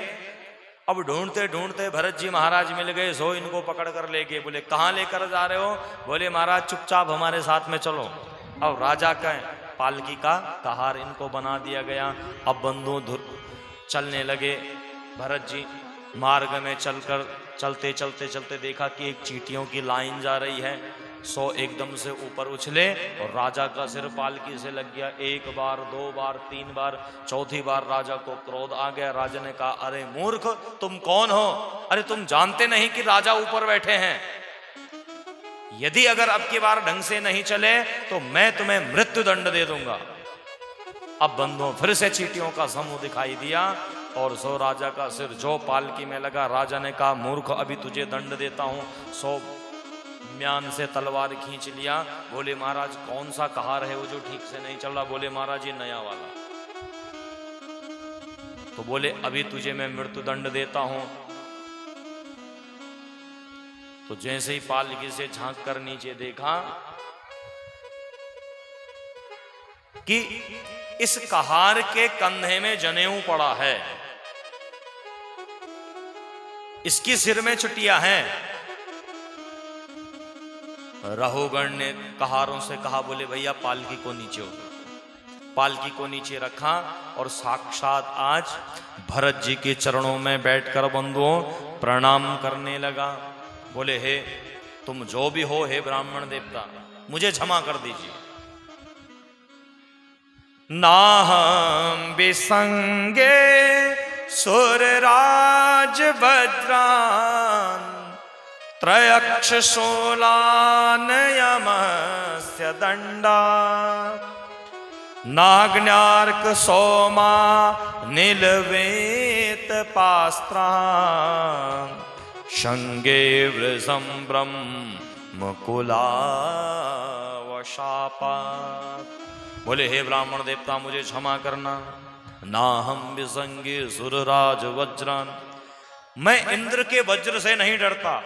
Speaker 1: अब ढूंढते ढूंढते भरत जी महाराज मिल गए। सो इनको पकड़ कर ले गए। बोले कहाँ लेकर जा रहे हो? बोले महाराज चुपचाप हमारे साथ में चलो। अब राजा का पालकी का कहार इनको बना दिया गया। अब बंधु चलने लगे। भरत जी मार्ग में चलते चलते देखा कि एक चींटियों की लाइन जा रही है। सो एकदम से ऊपर उछले और राजा का सिर पालकी से लग गया। एक बार, दो बार, तीन बार, चौथी बार राजा को क्रोध आ गया। राजा ने कहा अरे मूर्ख तुम कौन हो? अरे तुम जानते नहीं कि राजा ऊपर बैठे हैं? यदि अगर अब की बार ढंग से नहीं चले तो मैं तुम्हें मृत्यु दंड दे दूंगा। अब बंधुओं फिर से चींटियों का समूह दिखाई दिया और सो राजा का सिर जो पालकी में लगा। राजा ने कहा मूर्ख अभी तुझे दंड देता हूं। सो म्यान से तलवार खींच लिया। बोले महाराज कौन सा कहार है वो जो ठीक से नहीं चल रहा? बोले महाराज ये नया वाला। तो बोले अभी तुझे मैं मृत्यु दंड देता हूं। तो जैसे ही पालकी से झांक कर नीचे देखा कि इस कहार के कंधे में जनेऊ पड़ा है, इसकी सिर में चुटिया है। रहुगण ने कहारों से कहा, बोले भैया पालकी को नीचे उतारो। पालकी को नीचे रखा और साक्षात आज भरत जी के चरणों में बैठकर बंधुओं प्रणाम करने लगा। बोले हे तुम जो भी हो, हे ब्राह्मण देवता, मुझे क्षमा कर दीजिए। नाहं विसंगे सुरराज वज्रान् त्रयक्ष शूलान् यमस्य दंडा नाग्न्यार्क सोमा नीलवेत पास्त्रा शंगे वृषं ब्रह्मकुला वशापा। बोले हे ब्राह्मण देवता, मुझे क्षमा करना। ना हम विसंगे सुरराज वज्रान, मैं इंद्र के वज्र से नहीं डरता,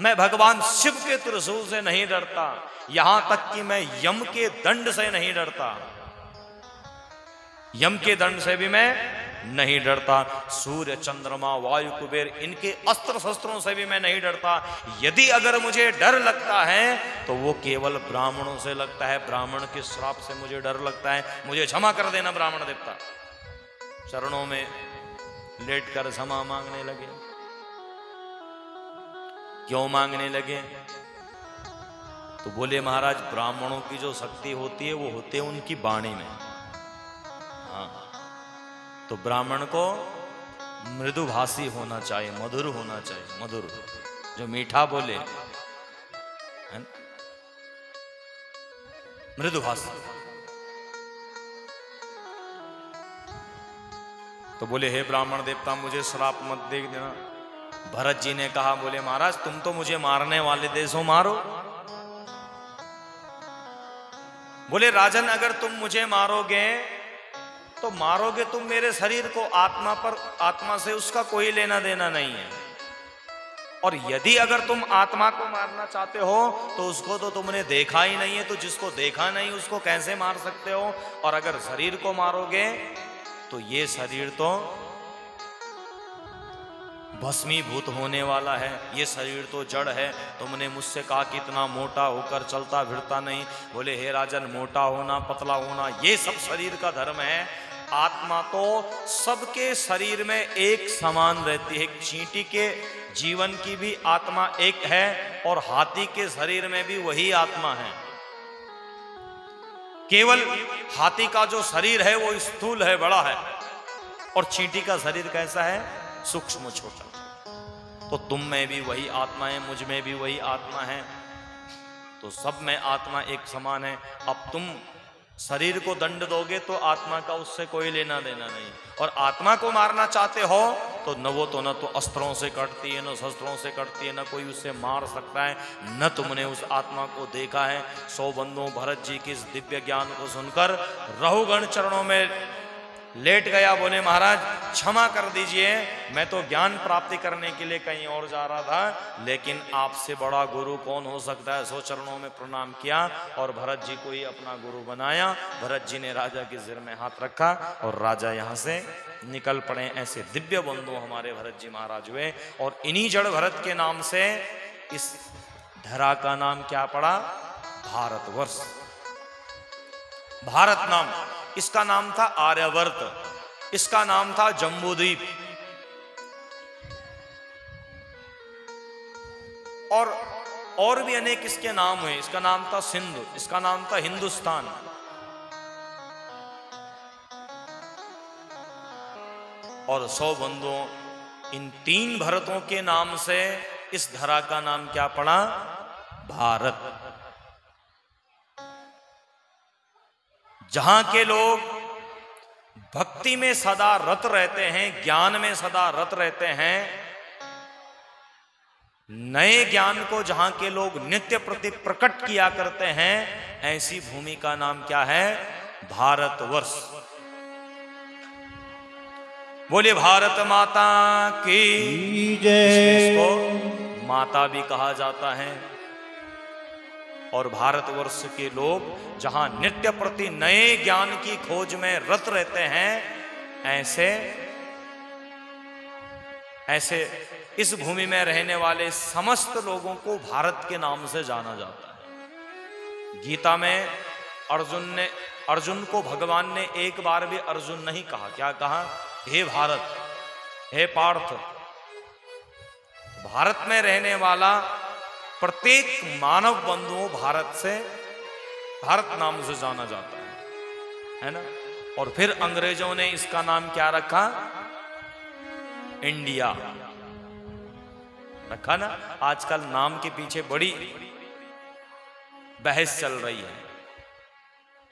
Speaker 1: मैं भगवान शिव के त्रिशूल से नहीं डरता, यहां तक कि मैं यम के दंड से नहीं डरता, यम के दंड से भी मैं नहीं डरता। सूर्य चंद्रमा वायु कुबेर इनके अस्त्र शस्त्रों से भी मैं नहीं डरता। यदि अगर मुझे डर लगता है तो वो केवल ब्राह्मणों से लगता है, ब्राह्मण के श्राप से मुझे डर लगता है। मुझे क्षमा कर देना ब्राह्मण देवता। चरणों में लेटकर क्षमा मांगने लगे। क्यों मांगने लगे? तो बोले महाराज ब्राह्मणों की जो शक्ति होती है वो होती है उनकी वाणी में। हाँ, तो ब्राह्मण को मृदुभाषी होना चाहिए, मधुर होना चाहिए, मधुर, जो मीठा बोले, मृदुभाषी। तो बोले हे ब्राह्मण देवता, मुझे श्राप मत दे देना। भरत जी ने कहा, बोले महाराज तुम तो मुझे मारने वाले देशों मारो। बोले राजन, अगर तुम मुझे मारोगे तो मारोगे तुम मेरे शरीर को, आत्मा पर, आत्मा से उसका कोई लेना देना नहीं है। और यदि अगर तुम आत्मा को मारना चाहते हो तो उसको तो तुमने देखा ही नहीं है, तो जिसको देखा नहीं उसको कैसे मार सकते हो? और अगर शरीर को मारोगे तो ये शरीर तो भस्मीभूत होने वाला है, ये शरीर तो जड़ है। तुमने मुझसे कहा कि इतना मोटा होकर चलता फिरता नहीं। बोले हे राजन, मोटा होना पतला होना ये सब शरीर का धर्म है, आत्मा तो सबके शरीर में एक समान रहती है। एक चींटी के जीवन की भी आत्मा एक है और हाथी के शरीर में भी वही आत्मा है। केवल हाथी का जो शरीर है वो स्थूल है, बड़ा है, और चींटी का शरीर कैसा है? सूक्ष्म, छोटा। तो तुम में भी वही आत्मा है, मुझ में भी वही आत्मा है, तो सब में आत्मा एक समान है। अब तुम शरीर को दंड दोगे तो आत्मा का उससे कोई लेना देना नहीं। और आत्मा को मारना चाहते हो तो न तो अस्त्रों से कटती है, न शस्त्रों से कटती है, न कोई उससे मार सकता है, न तुमने उस आत्मा को देखा है। 100 बंदों भरत जी के इस दिव्य ज्ञान को सुनकर रहुगण चरणों में लेट गया। बोले महाराज क्षमा कर दीजिए, मैं तो ज्ञान प्राप्ति करने के लिए कहीं और जा रहा था, लेकिन आपसे बड़ा गुरु कौन हो सकता है। 100 चरणों में प्रणाम किया और भरत जी को ही अपना गुरु बनाया। भरत जी ने राजा के सिर में हाथ रखा और राजा यहाँ से निकल पड़े। ऐसे दिव्य बंधु हमारे भरत जी महाराज हुए। और इन्हीं जड़ भरत के नाम से इस धरा का नाम क्या पड़ा? भारतवर्ष। भारत नाम, इसका नाम था आर्यवर्त, इसका नाम था जम्बूद्वीप, और भी अनेक इसके नाम हुए। इसका नाम था सिंधु, इसका नाम था हिंदुस्तान। और 100 बंधुओं, इन 3 भरतों के नाम से इस धरा का नाम क्या पड़ा? भारत। जहां के लोग भक्ति में सदा रत रहते हैं, ज्ञान में सदा रत रहते हैं, नए ज्ञान को जहां के लोग नित्य प्रति प्रकट किया करते हैं, ऐसी भूमि का नाम क्या है? भारतवर्ष। बोले भारत माता की जय। इसको माता भी कहा जाता है। और भारतवर्ष के लोग जहां नित्य प्रति नए ज्ञान की खोज में रत रहते हैं, ऐसे इस भूमि में रहने वाले समस्त लोगों को भारत के नाम से जाना जाता है। गीता में अर्जुन को भगवान ने एक बार भी अर्जुन नहीं कहा। क्या कहा? हे भारत, हे पार्थ। भारत में रहने वाला प्रत्येक मानव बंधुओं भारत नाम से जाना जाता है ना। और फिर अंग्रेजों ने इसका नाम क्या रखा? इंडिया रखा ना। आजकल नाम के पीछे बड़ी बहस चल रही है,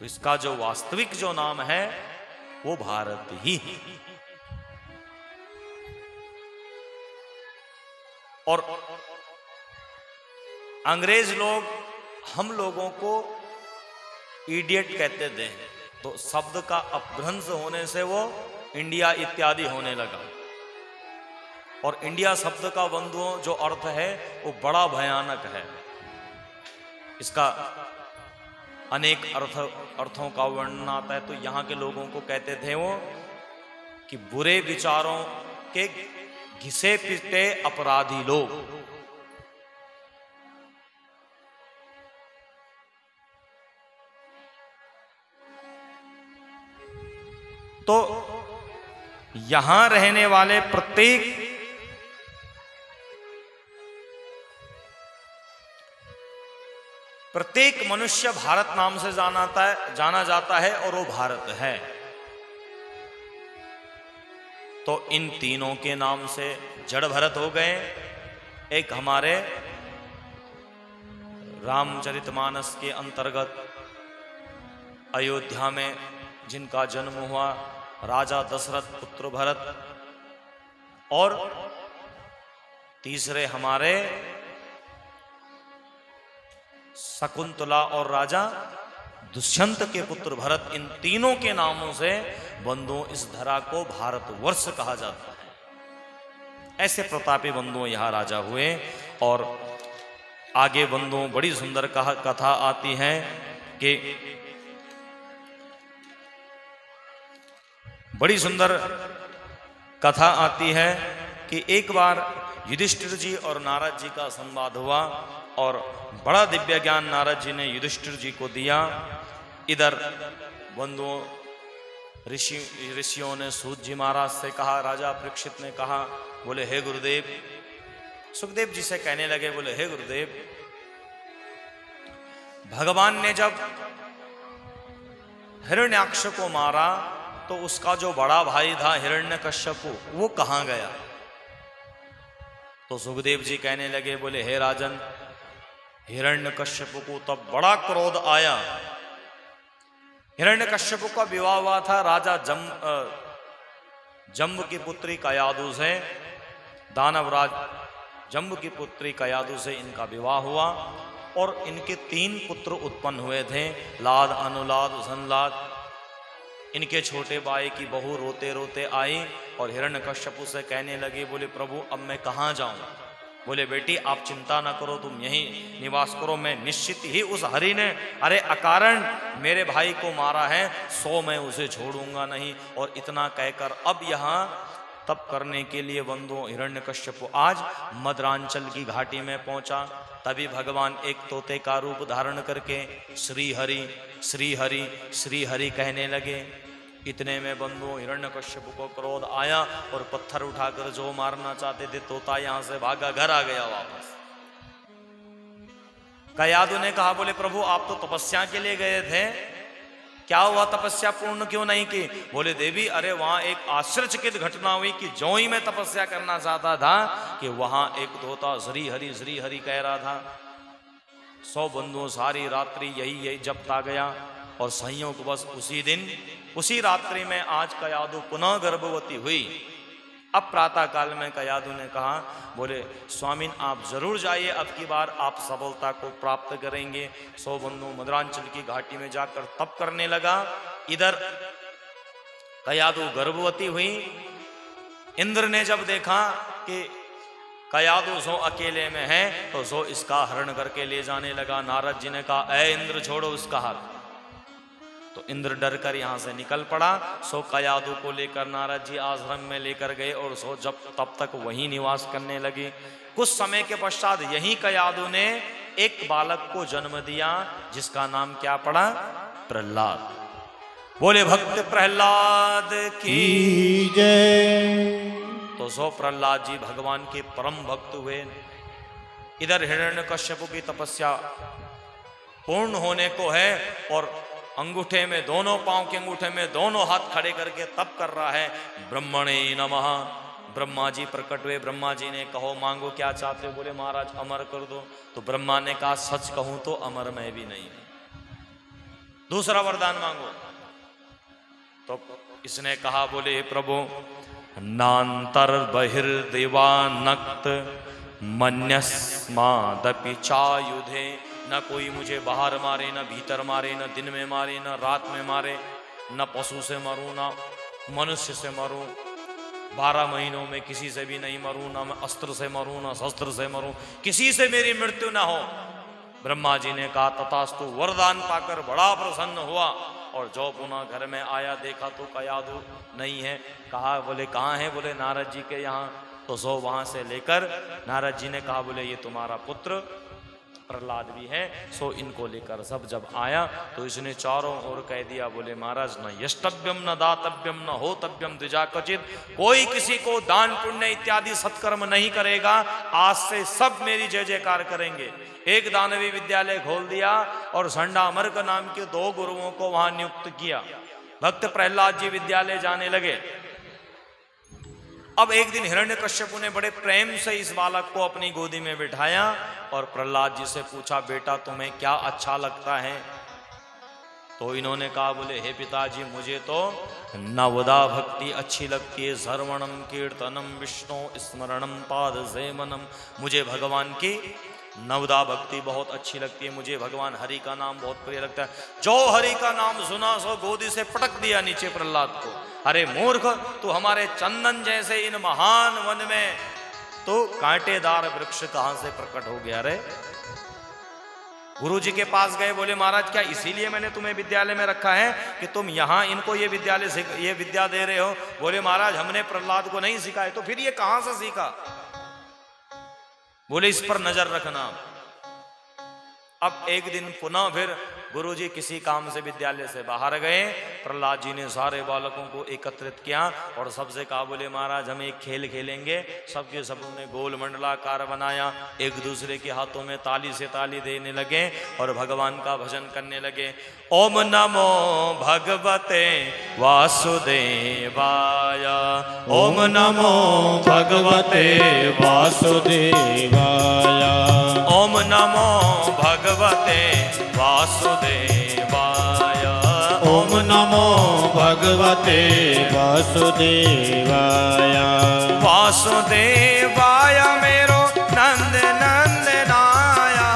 Speaker 1: तो इसका जो वास्तविक जो नाम है वो भारत ही है। और अंग्रेज लोग हम लोगों को इडियट कहते थे, तो शब्द का अपभ्रंश होने से वो इंडिया इत्यादि होने लगा। और इंडिया शब्द का बंधुओं जो अर्थ है वो बड़ा भयानक है। इसका अनेक अर्थों का वर्णन आता है। तो यहाँ के लोगों को कहते थे वो कि बुरे विचारों के घिसे पिटे अपराधी लोग। तो यहां रहने वाले प्रत्येक मनुष्य भारत नाम से जाना जाता है और वो भारत है। तो इन तीनों के नाम से जड़ भरत हो गए। एक हमारे रामचरितमानस के अंतर्गत अयोध्या में जिनका जन्म हुआ, राजा दशरथ पुत्र भरत। और तीसरे हमारे शकुंतला और राजा दुष्यंत के पुत्र भरत। इन तीनों के नामों से बंधुओं इस धरा को भारतवर्ष कहा जाता है। ऐसे प्रतापी बंधुओं यहाँ राजा हुए। और आगे बंधुओं बड़ी सुंदर कथा आती है कि बड़ी सुंदर कथा आती है कि एक बार युधिष्ठिर जी और नारद जी का संवाद हुआ और बड़ा दिव्य ज्ञान नारद जी ने युधिष्ठिर जी को दिया। इधर बंधुओं ऋषियों ने सूत जी महाराज से कहा, राजा परीक्षित ने कहा, बोले हे गुरुदेव, सुखदेव जी से कहने लगे, बोले हे गुरुदेव, भगवान ने जब हिरण्याक्ष को मारा तो उसका जो बड़ा भाई था हिरण्यकश्यप वो कहां गया? तो सुखदेव जी कहने लगे, बोले हे राजन, हिरण्यकश्यप को तब बड़ा क्रोध आया। हिरण्यकश्यप का विवाह हुआ था राजा जम्ब की पुत्री कयादु से। दानवराज जम्ब की पुत्री कयादु से इनका विवाह हुआ और इनके 3 पुत्र उत्पन्न हुए थे, लाद, अनुलाद, संलाद। इनके छोटे भाई की बहू रोते रोते आई और हिरण्यकश्यप से कहने लगी, बोले प्रभु अब मैं कहाँ जाऊं? बोले बेटी आप चिंता ना करो, तुम यहीं निवास करो, मैं निश्चित ही उस हरि ने अरे अकारण मेरे भाई को मारा है, सो मैं उसे छोड़ूंगा नहीं। और इतना कहकर अब यहाँ तप करने के लिए बंधुओं हिरण्यकश्यप आज मद्रांचल की घाटी में पहुंचा। तभी भगवान एक तोते का रूप धारण करके श्री हरि श्री हरि श्री हरि कहने लगे। इतने में बंधुओं हिरण्यकश्यप को क्रोध आया और पत्थर उठाकर जो मारना चाहते थे तोता यहां से भागा, घर आ गया वापस। कयादु ने कहा, बोले प्रभु आप तो तपस्या के लिए गए थे, क्या हुआ, तपस्या पूर्ण क्यों नहीं की? बोले देवी अरे वहां एक आश्चर्यचकित घटना हुई कि जो ही मैं तपस्या करना चाहता था कि वहां एक तोता श्री हरि कह रहा था। 100 बंधुओं सारी रात्रि यही जपता गया और संयोग बस उसी दिन उसी रात्रि में आज कयादु पुनः गर्भवती हुई। अब प्रातः काल में कयादु ने कहा, बोले स्वामी आप जरूर जाइए, अब की बार आप सफलता को प्राप्त करेंगे। 100 बंधु मद्रांचल की घाटी में जाकर तप करने लगा। इधर कयादु गर्भवती हुई। इंद्र ने जब देखा कि कयादु सो अकेले में है तो सो इसका हरण करके ले जाने लगा। नारद जी ने कहा, ऐ इंद्र छोड़ो उसका हाथ। तो इंद्र डर कर यहां से निकल पड़ा। सो कयादु को लेकर नारद जी आश्रम में लेकर गए और सो जब तब तक वहीं निवास करने लगे। कुछ समय के पश्चात यही कयादु ने एक बालक को जन्म दिया जिसका नाम क्या पड़ा? प्रहलाद। बोले भक्त प्रहलाद की
Speaker 2: जय।
Speaker 1: तो सो प्रहलाद जी भगवान के परम भक्त हुए। इधर हिरण्यकश्यप की तपस्या पूर्ण होने को है और अंगूठे में, दोनों पांव के अंगूठे में दोनों हाथ खड़े करके तप कर रहा है। ब्रह्मणे नमः। ब्रह्मा जी प्रकट हुए। ब्रह्मा जी ने कहो मांगो क्या चाहते हो? बोले महाराज अमर कर दो। तो ब्रह्मा ने कहा सच कहूं तो अमर मैं भी नहीं हूं, दूसरा वरदान मांगो। तो इसने कहा बोले प्रभु नान्तर बहिर्देवानक्त मन्यस्मादपि चायुधे। न कोई मुझे बाहर मारे, न भीतर मारे, न दिन में मारे, न रात में मारे, न पशु से मरूं, न मनुष्य से मरूं, 12 महीनों में किसी से भी नहीं मरूं, न मैं अस्त्र से मरूं, न शस्त्र से मरूं, किसी से मेरी मृत्यु ना हो। ब्रह्मा जी ने कहा तथास्तु। वरदान पाकर बड़ा प्रसन्न हुआ और जो पुनः घर में आया देखा तो कयादू नहीं है। कहा बोले कहाँ है? बोले नारद जी के यहाँ। तो सो वहां से लेकर नारद जी ने कहा बोले ये तुम्हारा पुत्र प्रहलाद भी है, सो इनको लेकर सब जब आया तो इसने चारों ओर कह दिया बोले महाराज न यष्टव्यम न दातव्यम न होतव्यम द्विजा क्वचित। कोई किसी को दान पुण्य इत्यादि सत्कर्म नहीं करेगा। आज से सब मेरी जय जयकार करेंगे। एक दानवी विद्यालय खोल दिया और संडामर्क नाम के 2 गुरुओं को वहां नियुक्त किया। भक्त प्रहलाद जी विद्यालय जाने लगे। अब एक दिन हिरण्यकश्यप ने बड़े प्रेम से इस बालक को अपनी गोदी में बिठाया और प्रहलाद जी से पूछा बेटा तुम्हें क्या अच्छा लगता है? तो इन्होंने कहा बोले हे पिताजी मुझे तो नवदा भक्ति अच्छी लगती है, श्रवणम कीर्तनम विष्णु स्मरणम पाद सेवनम। मुझे भगवान की नवदा भक्ति बहुत अच्छी लगती है, मुझे भगवान हरि का नाम बहुत प्रिय लगता है। जो हरि का नाम सुना सो गोदी से पटक दिया नीचे प्रहलाद को। अरे मूर्ख, तू हमारे चंदन जैसे इन महान वन में तो कांटेदार वृक्ष कहां से प्रकट हो गया रे? गुरु जी के पास गए, बोले महाराज क्या इसीलिए मैंने तुम्हें विद्यालय में रखा है कि तुम यहाँ इनको ये विद्या दे रहे हो? बोले महाराज हमने प्रहलाद को नहीं सिखाया। तो फिर ये कहां से सीखा? बोले इस पर नजर रखना। अब एक दिन पुनः फिर गुरुजी किसी काम से विद्यालय से बाहर गए। प्रहलाद जी ने सारे बालकों को एकत्रित किया और सबसे कहा बोले महाराज हम एक खेल खेलेंगे। सबके सब ने गोल मंडलाकार बनाया, एक दूसरे के हाथों में ताली से ताली देने लगे और भगवान का भजन करने लगे। ओम नमो भगवते वासुदेवाय, ओम नमो भगवते
Speaker 2: वासुदेवाय,
Speaker 1: ओम नमो भगवते वासुदेवाय,
Speaker 2: ओम नमो भगवते वासुदेवाय।
Speaker 1: वासुदेवाय मेरो नंद नंदनाया,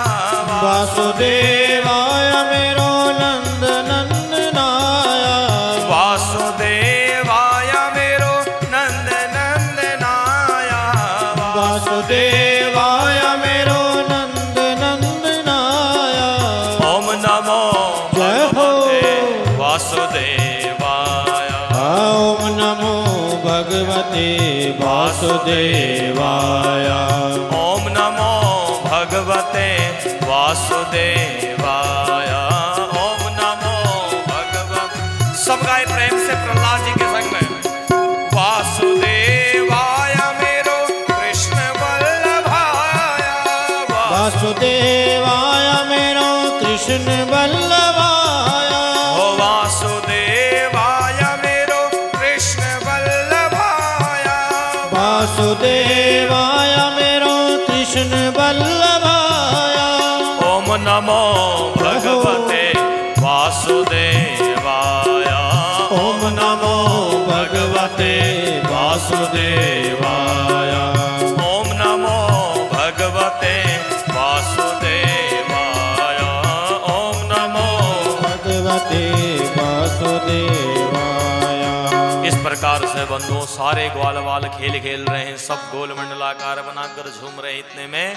Speaker 2: वासुदेवाय मेरो नंद नंदनाया,
Speaker 1: वासुदेवाय मेरो नंद नंदनाया,
Speaker 2: वासुदेवाय मेरो नंद नंदनाया।
Speaker 1: ओम नमो भगवते वासुदेवाय,
Speaker 2: ओम नमो भगवते वासुदेवाय,
Speaker 1: ओम नमो भगवते वासुदेवाय, ओम नमो भगवते। सब गाय प्रेम से प्रहलाद जी के संग में। वासुदेवाय मेरो कृष्ण वल्लभाय,
Speaker 2: वासुदेवाय मेरो कृष्ण वल्लभाय,
Speaker 1: ओ वासुदेवाय मेरो कृष्ण वल्लभाय,
Speaker 2: वासुदेवाय मेरो कृष्ण वल्लभाय।
Speaker 1: ओम नमो भगवते वासुदेवाय,
Speaker 2: ओम नमो भगवते वासुदेवाय,
Speaker 1: ओम नमो भगवते वासुदेवाय, ओम नमो।
Speaker 2: भगवते वासुदेवाय।
Speaker 1: इस प्रकार से बंधुओं सारे ग्वाल वाल खेल खेल रहे हैं, सब गोल मंडलाकार बनाकर झूम रहे। इतने में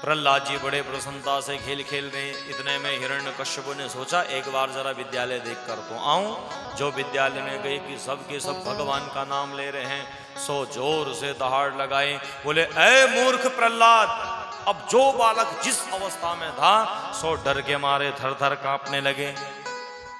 Speaker 1: प्रहलाद जी बड़े प्रसन्नता से खेल खेल रहे। इतने में हिरण्यकश्यप ने सोचा एक बार जरा विद्यालय देख कर तो आऊं। जो विद्यालय में गए कि सब के सब भगवान का नाम ले रहे हैं, सो जोर से दहाड़ लगाए, बोले ऐ मूर्ख प्रहलाद, अब जो बालक जिस अवस्था में था सो डर के मारे थर थर कांपने लगे।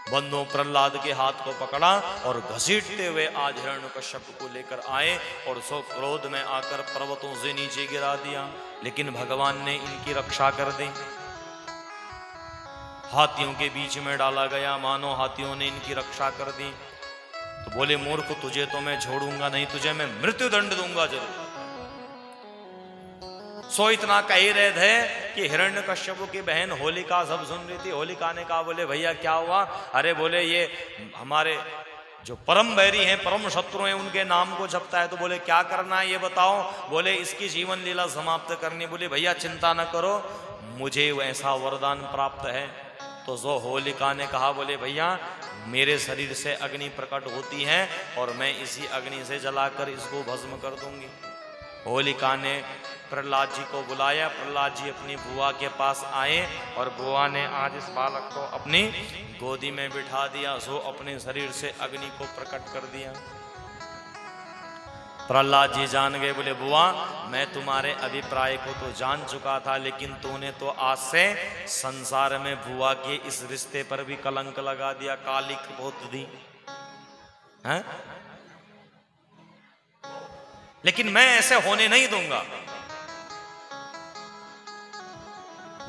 Speaker 1: बंदों प्रहलाद के हाथ को पकड़ा और घसीटते हुए आज हिरण्यकश्यप को लेकर आए और सो क्रोध में आकर पर्वतों से नीचे गिरा दिया। लेकिन भगवान ने इनकी रक्षा कर दी। हाथियों के बीच में डाला गया, मानो हाथियों ने इनकी रक्षा कर दी। तो बोले मूर्ख, तुझे तो मैं छोड़ूंगा नहीं, तुझे मैं मृत्यु दंड दूंगा जरूर। सो इतना कह ही रहे थे कि हिरण्यकश्यप की बहन होलिका सब सुन रही थी। होलिका ने कहा, बोले भैया क्या हुआ? अरे बोले ये हमारे जो परम बैरी हैं, परम शत्रु हैं, उनके नाम को जपता है। तो बोले क्या करना है ये बताओ? बोले इसकी जीवन लीला समाप्त करनी। बोले भैया चिंता न करो, मुझे वैसा वरदान प्राप्त है। तो जो होलिका ने कहा, बोले भैया मेरे शरीर से अग्नि प्रकट होती है और मैं इसी अग्नि से जलाकर इसको भस्म कर दूंगी। होलिका ने प्रहलाद जी को बुलाया। प्रहलाद जी अपनी बुआ के पास आए और बुआ ने आज इस बालक को अपनी गोदी में बिठा दिया। सो अपने शरीर से अग्नि को प्रकट कर दिया। प्रहलाद जी जान गए, बोले बुआ मैं तुम्हारे अभिप्राय को तो जान चुका था, लेकिन तूने तो आज से संसार में बुआ के इस रिश्ते पर भी कलंक लगा दिया, कालिक पोत दी है? लेकिन मैं ऐसे होने नहीं दूंगा।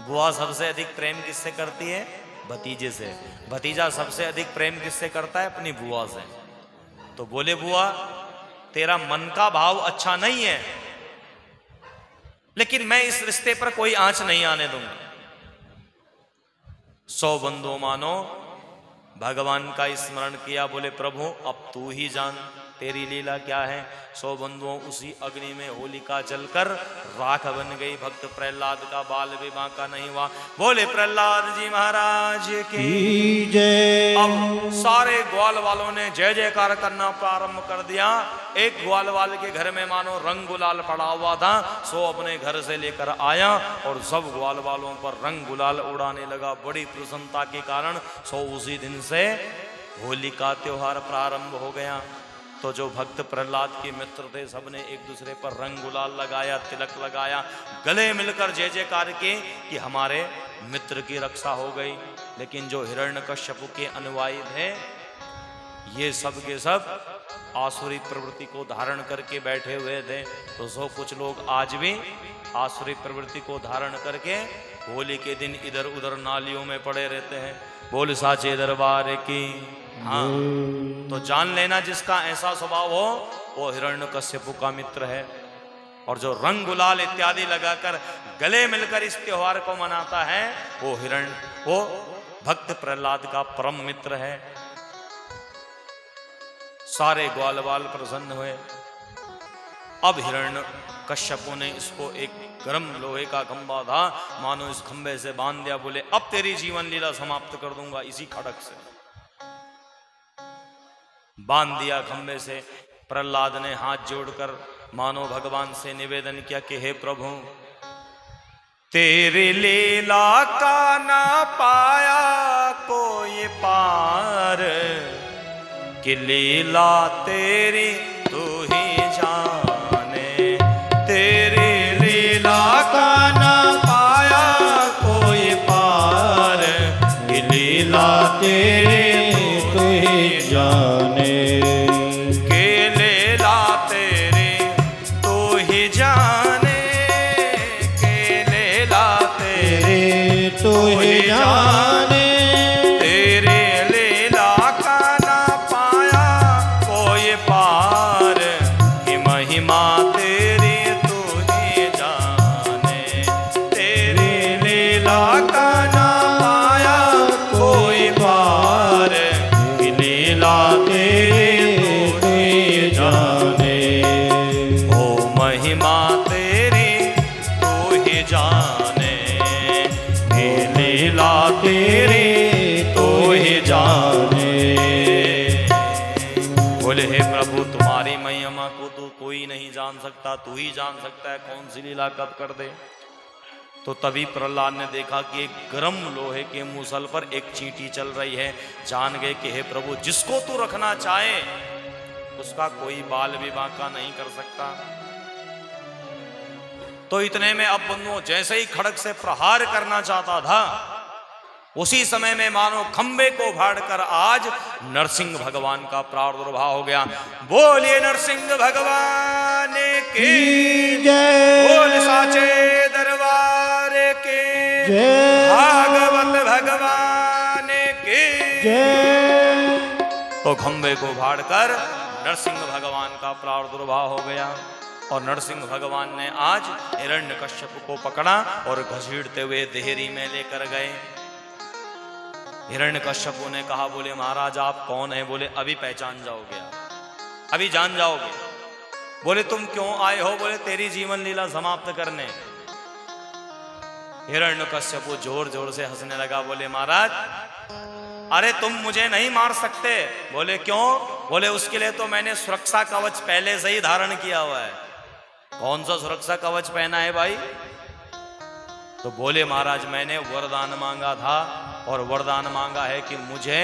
Speaker 1: बुआ सबसे अधिक प्रेम किससे करती है? भतीजे से। भतीजा सबसे अधिक प्रेम किससे करता है? अपनी बुआ से। तो बोले बुआ तेरा मन का भाव अच्छा नहीं है, लेकिन मैं इस रिश्ते पर कोई आंच नहीं आने दूंगा। 100 बंदों मानो भगवान का स्मरण किया। बोले प्रभु अब तू ही जान तेरी लीला क्या है। 100 बंधुओं उसी अग्नि में होलिका जलकर राख बन गई। भक्त प्रहलाद का बाल विवाह का नहीं हुआ। बोले प्रहलाद जी महाराज की
Speaker 2: जय।
Speaker 1: अब सारे ग्वाल वालों ने जय जयकार करना प्रारंभ कर दिया। एक ग्वाल वाले के घर में मानो रंग गुलाल पड़ा हुआ था, सो अपने घर से लेकर आया और सब ग्वाल वालों पर रंग गुलाल उड़ाने लगा। बड़ी प्रसन्नता के कारण सो उसी दिन से होली का त्योहार प्रारंभ हो गया। तो जो भक्त प्रहलाद के मित्र थे सबने एक दूसरे पर रंग गुलाल लगाया, तिलक लगाया, गले मिलकर जय जयकार के कि हमारे मित्र की रक्षा हो गई। लेकिन जो हिरण्यकश्यप के अनुयायी थे ये सब के सब आसुरी प्रवृत्ति को धारण करके बैठे हुए थे। तो सो कुछ लोग आज भी आसुरी प्रवृत्ति को धारण करके होली के दिन इधर उधर नालियों में पड़े रहते हैं। बोल साचे दरबार की। हाँ, तो जान लेना जिसका ऐसा स्वभाव हो वो हिरण्यकश्यप का मित्र है। और जो रंग गुलाल इत्यादि लगाकर गले मिलकर इस त्योहार को मनाता है वो भक्त प्रहलाद का परम मित्र है। सारे ग्वाल बाल प्रसन्न हुए। अब हिरण्यकश्यप ने इसको एक गर्म लोहे का खंभा था, मानो इस खंभे से बांध दिया। बोले अब तेरी जीवन लीला समाप्त कर दूंगा इसी खड़क से। बांध दिया खंभे से। प्रहलाद ने हाथ जोड़कर मानो भगवान से निवेदन किया कि हे प्रभु तेरी लीला का ना पाया कोई पार, कि लीला तेरी तू ही जाने। तेरी लीला का ना पाया कोई पार, कि लीला तेरी
Speaker 2: तू ही जाने।
Speaker 1: के लीला तेरी तू ही जाने। के लीला तेरी
Speaker 2: तू ही जाने।
Speaker 1: तेरे लीला का ना पाया कोई पार, कि महिमा तेरी तू ही जाने। तेरी लीला का ना पाया कोई पार, कि लीला तेरी तू ही जाने। ओ महिमा तेरी तू ही जाने। हे लीला तेरी तू ही जाने। बोले हे प्रभु तुम्हारी महिमा को तो कोई नहीं जान सकता, तू ही जान सकता है कौन सी लीला कब कर दे। तो तभी प्रहलाद ने देखा कि एक गर्म लोहे के मूसल पर एक चींटी चल रही है। जान गए कि हे प्रभु, जिसको तू रखना चाहे उसका कोई बाल भी बांका नहीं कर सकता। तो इतने में अब बंधुओं जैसे ही खड़ग से प्रहार करना चाहता था, उसी समय में मानो खंबे को फाड़कर आज नरसिंह भगवान का प्रादुर्भाव हो गया। बोलिए नरसिंह भगवान की
Speaker 2: जय,
Speaker 1: बोल साचे दरबार के
Speaker 2: जय,
Speaker 1: भागवत भगवान की
Speaker 2: जय।
Speaker 1: तो खंबे को फाड़कर नरसिंह भगवान का प्रादुर्भाव हो गया और नरसिंह भगवान ने आज हिरण्यकश्यप को पकड़ा और घसीटते हुए देहरी में लेकर गए। हिरण्यकश्यप ने कहा, बोले महाराज आप कौन है? बोले अभी पहचान जाओगे, अभी जान जाओगे। बोले तुम क्यों आए हो? बोले तेरी जीवन लीला समाप्त करने। हिरण्यकश्यप जोर जोर से हंसने लगा, बोले महाराज अरे तुम मुझे नहीं मार सकते। बोले क्यों? बोले उसके लिए तो मैंने सुरक्षा कवच पहले से ही धारण किया हुआ है। कौन सा सुरक्षा कवच पहना है भाई? तो बोले महाराज मैंने वरदान मांगा था और वरदान मांगा है कि मुझे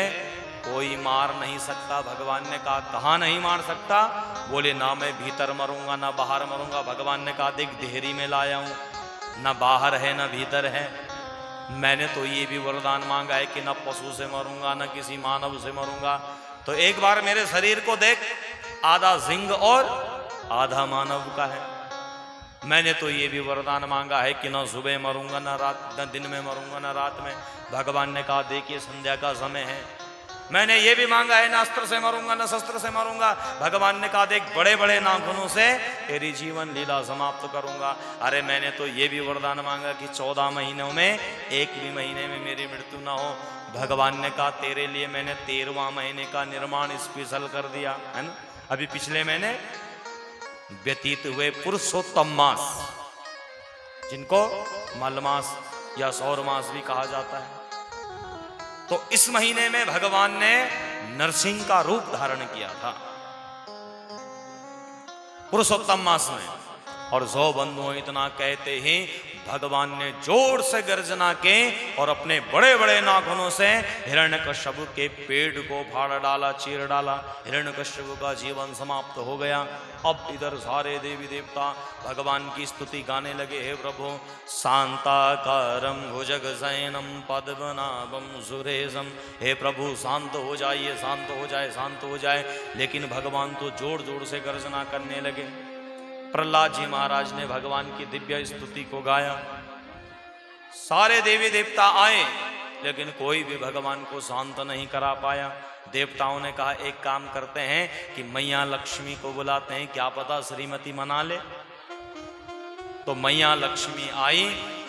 Speaker 1: कोई मार नहीं सकता। भगवान ने कहा कहाँ नहीं मार सकता? बोले ना मैं भीतर मरूंगा ना बाहर मरूंगा। भगवान ने कहा देख देहरी में लाया हूं, ना बाहर है ना भीतर है। मैंने तो ये भी वरदान मांगा है कि ना पशु से मरूंगा ना किसी मानव से मरूंगा। तो एक बार मेरे शरीर को देख, आधा सिंह और आधा मानव का है। मैंने तो ये भी वरदान मांगा है कि ना सुबह मरूंगा ना रात, ना दिन में मरूंगा ना रात में। भगवान ने कहा देखिए संध्या का समय है। मैंने ये भी मांगा है ना अस्त्र से मरूंगा ना शस्त्र से मरूंगा। भगवान ने कहा देख बड़े बड़े नाखूनों से तेरी जीवन लीला समाप्त करूंगा। अरे मैंने तो ये भी वरदान मांगा कि 14 महीनों में एक भी महीने में मेरी मृत्यु ना हो। भगवान ने कहा तेरे लिए मैंने 13वां महीने का निर्माण स्पेशल कर दिया है ना। अभी पिछले महीने व्यतीत हुए पुरुषोत्तम मास, जिनको मलमास या सौर मास भी कहा जाता है, तो इस महीने में भगवान ने नरसिंह का रूप धारण किया था पुरुषोत्तम मास में। और 100 बंधुओं इतना कहते ही भगवान ने जोर से गर्जना के और अपने बड़े बड़े नाखूनों से हिरण्यकश्यप के पेट को फाड़ डाला, चीर डाला। हिरण्यकश्यप का जीवन समाप्त हो गया। अब इधर सारे देवी देवता भगवान की स्तुति गाने लगे, हे प्रभु शांताकारं भुजगशयनं पद्मनाभं सुरेशं। हे प्रभु शांत हो जाइए, शांत हो जाए, शांत हो जाए। लेकिन भगवान तो जोर जोर से गर्जना करने लगे। प्रहलाद जी महाराज ने भगवान की दिव्य स्तुति को गाया। सारे देवी देवता आए लेकिन कोई भी भगवान को शांत नहीं करा पाया। देवताओं ने कहा एक काम करते हैं कि मैया लक्ष्मी को बुलाते हैं, क्या पता श्रीमती मना ले। तो मैया लक्ष्मी आई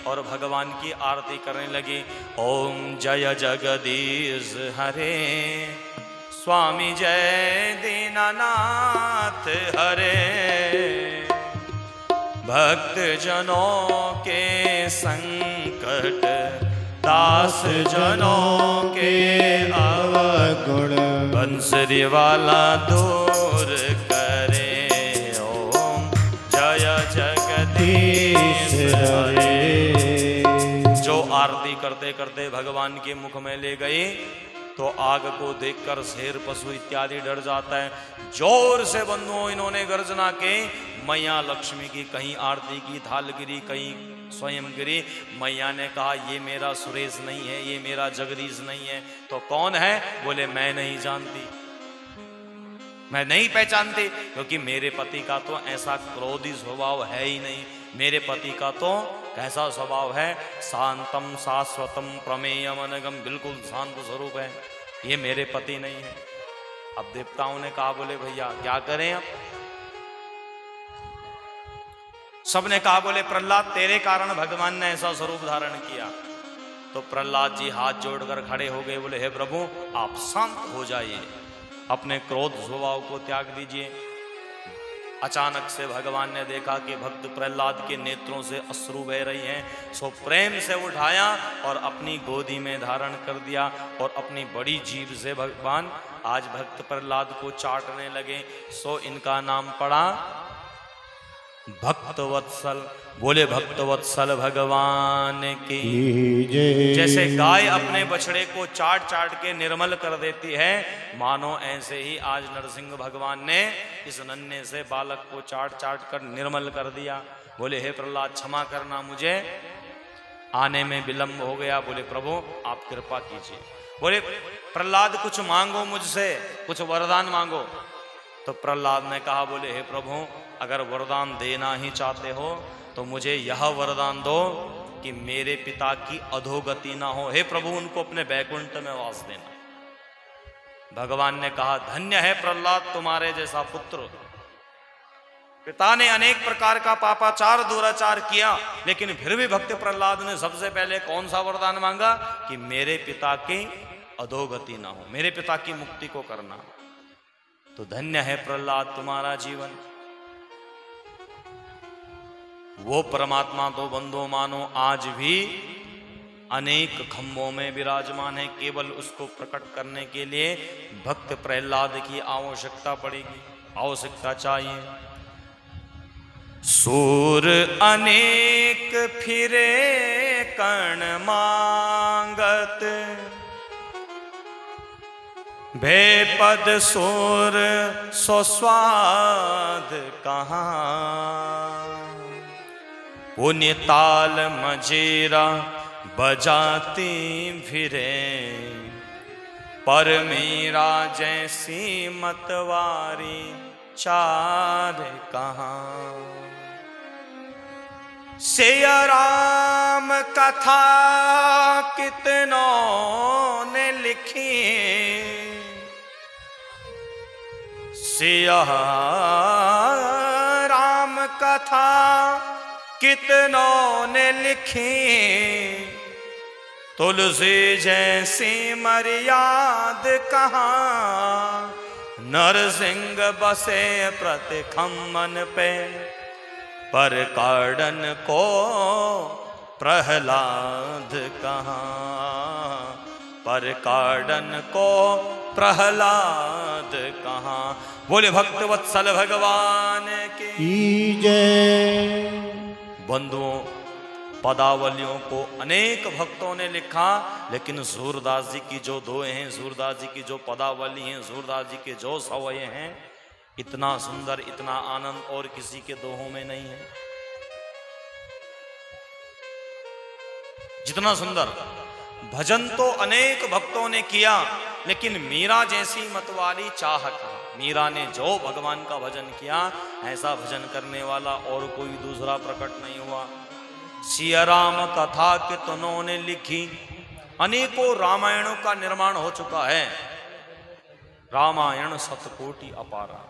Speaker 1: और भगवान की आरती करने लगी। ओम जय जगदीश हरे, स्वामी जय दीनानाथ हरे, भक्त जनों के संकट दास जनों के अवगुण बंसरी वाला दूर करे। ओम जय जगदीश हरे। जो आरती करते करते भगवान के मुख में ले गई तो आग को देखकर शेर पशु इत्यादि डर जाता है। जोर से बंधुओं इन्होंने गर्जना के। मैया लक्ष्मी की कहीं आरती की थाल गिरी, कहीं स्वयं गिरी। मैया ने कहा ये मेरा सुरेश नहीं है, ये मेरा जगदीश नहीं है। तो कौन है? बोले मैं नहीं जानती, मैं नहीं पहचानती, क्योंकि मेरे पति का तो ऐसा क्रोधी स्वभाव है ही नहीं। मेरे पति का तो कैसा स्वभाव है, शांतम शाश्वतम प्रमेयम अनगम, बिल्कुल शांत स्वरूप है। ये मेरे पति नहीं है। अब देवताओं ने कहा बोले भैया क्या करें अब? सबने कहा बोले प्रहलाद तेरे कारण भगवान ने ऐसा स्वरूप धारण किया। तो प्रहलाद जी हाथ जोड़कर खड़े हो गए, बोले हे प्रभु आप शांत हो जाइए, अपने क्रोध स्वभाव को त्याग दीजिए। अचानक से भगवान ने देखा कि भक्त प्रहलाद के नेत्रों से अश्रु बह रही हैं। सो प्रेम से उठाया और अपनी गोदी में धारण कर दिया और अपनी बड़ी जीभ से भगवान आज भक्त प्रहलाद को चाटने लगे। सो इनका नाम पड़ा भक्तवत्सल, बोले भक्तवत्सल भगवान की
Speaker 2: जय।
Speaker 1: जैसे गाय अपने बछड़े को चाट चाट के निर्मल कर देती है, मानो ऐसे ही आज नरसिंह भगवान ने इस नन्हे से बालक को चाट चाट कर निर्मल कर दिया। बोले हे प्रहलाद क्षमा करना, मुझे आने में विलंब हो गया। बोले प्रभु आप कृपा कीजिए। बोले प्रहलाद कुछ मांगो मुझसे, कुछ वरदान मांगो। तो प्रहलाद ने कहा बोले हे प्रभु अगर वरदान देना ही चाहते हो तो मुझे यह वरदान दो कि मेरे पिता की अधोगति ना हो। हे प्रभु उनको अपने बैकुंठ में वास देना। भगवान ने कहा धन्य है प्रहलाद तुम्हारे जैसा पुत्र। पिता ने अनेक प्रकार का पापाचार दुराचार किया, लेकिन फिर भी भक्त प्रहलाद ने सबसे पहले कौन सा वरदान मांगा कि मेरे पिता की अधोगति ना हो, मेरे पिता की मुक्ति को करना। तो धन्य है प्रहलाद तुम्हारा जीवन। वो परमात्मा तो बंदो मानो आज भी अनेक खम्भों में विराजमान है, केवल उसको प्रकट करने के लिए भक्त प्रहलाद की आवश्यकता पड़ेगी, आवश्यकता चाहिए। सूर अनेक फिरे कर्ण मांगत, बेपद सूर सो स्वाद कहाँ। पुण्य ताल मजीरा बजाती फिरे, पर मीरा जैसी मतवारी चार कहाँ। सिया राम कथा कितनों ने लिखी, सिया राम कथा कितनों ने लिखी। तुलसी जैसी मर्याद कहाँ, नरसिंह बसे प्रति खम्मन पे, पर कार्डन को प्रहलाद कहाँ, पर कार्डन को प्रहलाद कहाँ। बोले भक्त वत्सल भगवान की
Speaker 2: जय।
Speaker 1: बंधुओं पदावलियों को अनेक भक्तों ने लिखा, लेकिन सूरदास जी की जो दोहे हैं, सूरदास जी की जो पदावली हैं, सूरदास जी के जो सवये हैं, इतना सुंदर इतना आनंद और किसी के दोहों में नहीं है जितना सुंदर। भजन तो अनेक भक्तों ने किया, लेकिन मीरा जैसी मतवाली चाहत। मीरा ने जो भगवान का भजन किया, ऐसा भजन करने वाला और कोई दूसरा प्रकट नहीं हुआ। सिया राम कथा कितनों ने लिखी, अनेकों रामायणों का निर्माण हो चुका है। रामायण शतकोटि अपारा,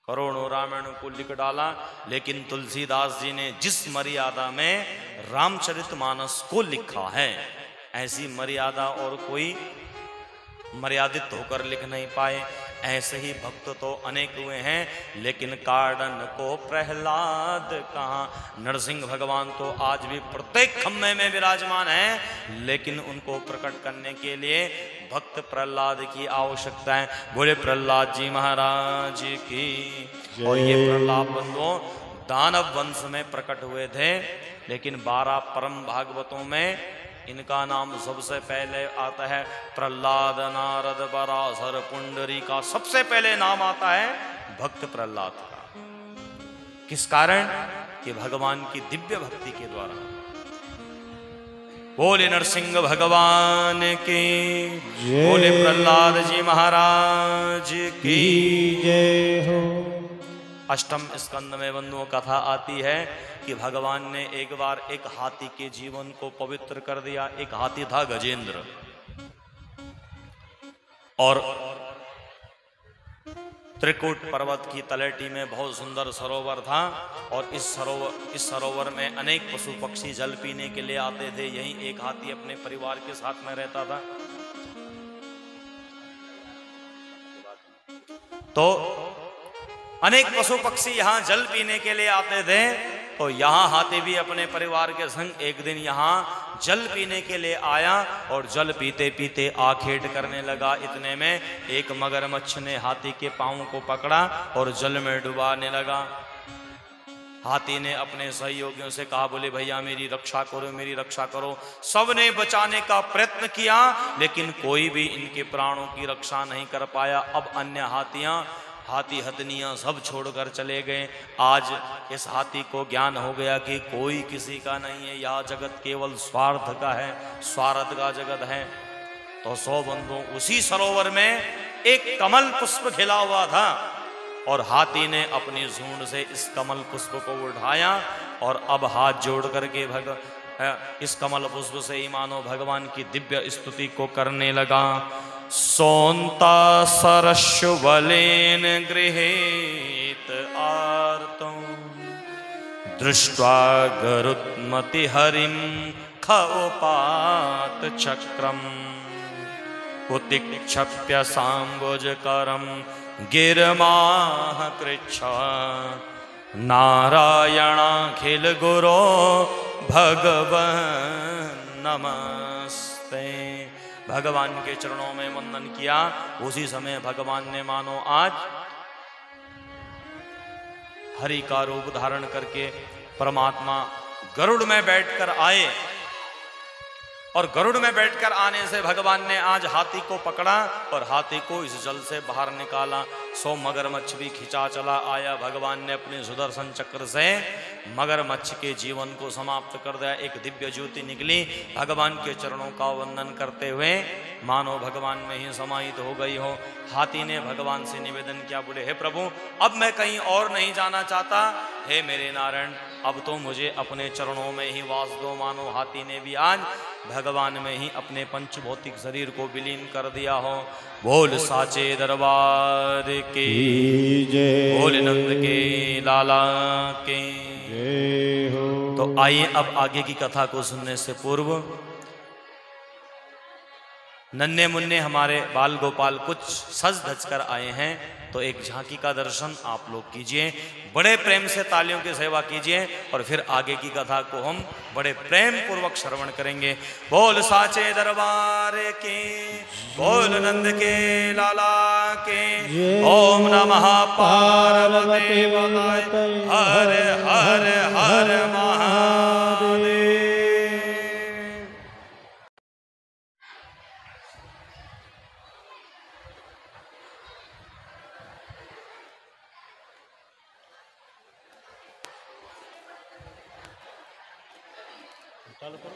Speaker 1: करोड़ों रामायणों को लिख डाला, लेकिन तुलसीदास जी ने जिस मर्यादा में रामचरितमानस को लिखा है, ऐसी मर्यादा और कोई मर्यादित होकर लिख नहीं पाए। ऐसे ही भक्त तो अनेक हुए हैं, लेकिन कार्डन को प्रहलाद कहाँ। नरसिंह भगवान तो आज भी प्रत्येक खम्भे में विराजमान हैं, लेकिन उनको प्रकट करने के लिए भक्त प्रहलाद की आवश्यकता है। बोले प्रहलाद जी महाराज की। और ये प्रहलाद बंधुओं दानव वंश में प्रकट हुए थे, लेकिन 12 परम भागवतों में इनका नाम सबसे पहले आता है। प्रहलाद, नारद, पराशर, पुंडरी का सबसे पहले नाम आता है भक्त प्रहलाद का। किस कारण? कि भगवान की दिव्य भक्ति के द्वारा। बोले नरसिंह भगवान की, बोले प्रहलाद जी महाराज की
Speaker 2: जय हो।
Speaker 1: अष्टम स्कंद में बंधुओं कथा आती है कि भगवान ने एक बार एक हाथी के जीवन को पवित्र कर दिया। एक हाथी था गजेंद्र, और त्रिकूट पर्वत की तलहटी में बहुत सुंदर सरोवर था, और इस सरोवर में अनेक पशु पक्षी जल पीने के लिए आते थे। यहीं एक हाथी अपने परिवार के साथ में रहता था। तो अनेक पशु पक्षी यहाँ जल पीने के लिए आते थे, तो यहाँ हाथी भी अपने परिवार के संग एक दिन यहाँ जल पीने के लिए आया, और जल पीते पीते आखेट करने लगा। इतने में एक मगरमच्छ ने हाथी के पांव को पकड़ा और जल में डुबाने लगा। हाथी ने अपने सहयोगियों से कहा, बोले भैया मेरी रक्षा करो, मेरी रक्षा करो। सबने बचाने का प्रयत्न किया लेकिन कोई भी इनके प्राणों की रक्षा नहीं कर पाया। अब अन्य हाथी हथनियां सब छोड़कर चले गए। आज इस हाथी को ज्ञान हो गया कि कोई किसी का नहीं है, यह जगत केवल स्वार्थ का है, स्वार्थ का जगत है। तो 100 बंदों उसी सरोवर में एक कमल पुष्प खिला हुआ था और हाथी ने अपनी सूंड से इस कमल पुष्प को उठाया और अब हाथ जोड़ करके इस कमल पुष्प से ही मानो भगवान की दिव्य स्तुति को करने लगा। सोंता सरस्वलेन गृहीत आर्तम् दृष्ट्वा गरुत्मति हरिम खओपात चक्रम उत्तिक्षप्य सांबुजकरम गिरमाह कृच्छ नारायणाखिल गुरो भगवन नमस्ते। भगवान के चरणों में वंदन किया। उसी समय भगवान ने मानो आज हरि का रूप धारण करके परमात्मा गरुड़ में बैठकर आए और गरुड़ में बैठकर आने से भगवान ने आज हाथी को पकड़ा और हाथी को इस जल से बाहर निकाला। 100 मगरमच्छ भी खिंचा चला आया। भगवान ने अपने सुदर्शन चक्र से मगरमच्छ के जीवन को समाप्त कर दिया। एक दिव्य ज्योति निकली। भगवान के चरणों का वंदन करते हुए मानो भगवान में ही समाहित हो गई हो। हाथी ने भगवान से निवेदन किया, बोले हे प्रभु अब मैं कहीं और नहीं जाना चाहता, हे मेरे नारायण अब तो मुझे अपने चरणों में ही वास दो। मानो हाथी ने भी आज भगवान में ही अपने पंचभौतिक शरीर को विलीन कर दिया हो। बोल साचे दरबार के जय, बोल नंद के लाला के जय हो। तो आइए अब आगे की कथा को सुनने से पूर्व नन्हे मुन्ने हमारे बाल गोपाल कुछ सज धज कर आए हैं, तो एक झांकी का दर्शन आप लोग कीजिए। बड़े प्रेम से तालियों की सेवा कीजिए और फिर आगे की कथा को हम बड़े प्रेम पूर्वक श्रवण करेंगे। बोल साचे दरबार के, बोल नंद के लाला के। ओम नमः पार्वती हर हर हर महादेव। चालू करो।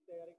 Speaker 1: तैयारी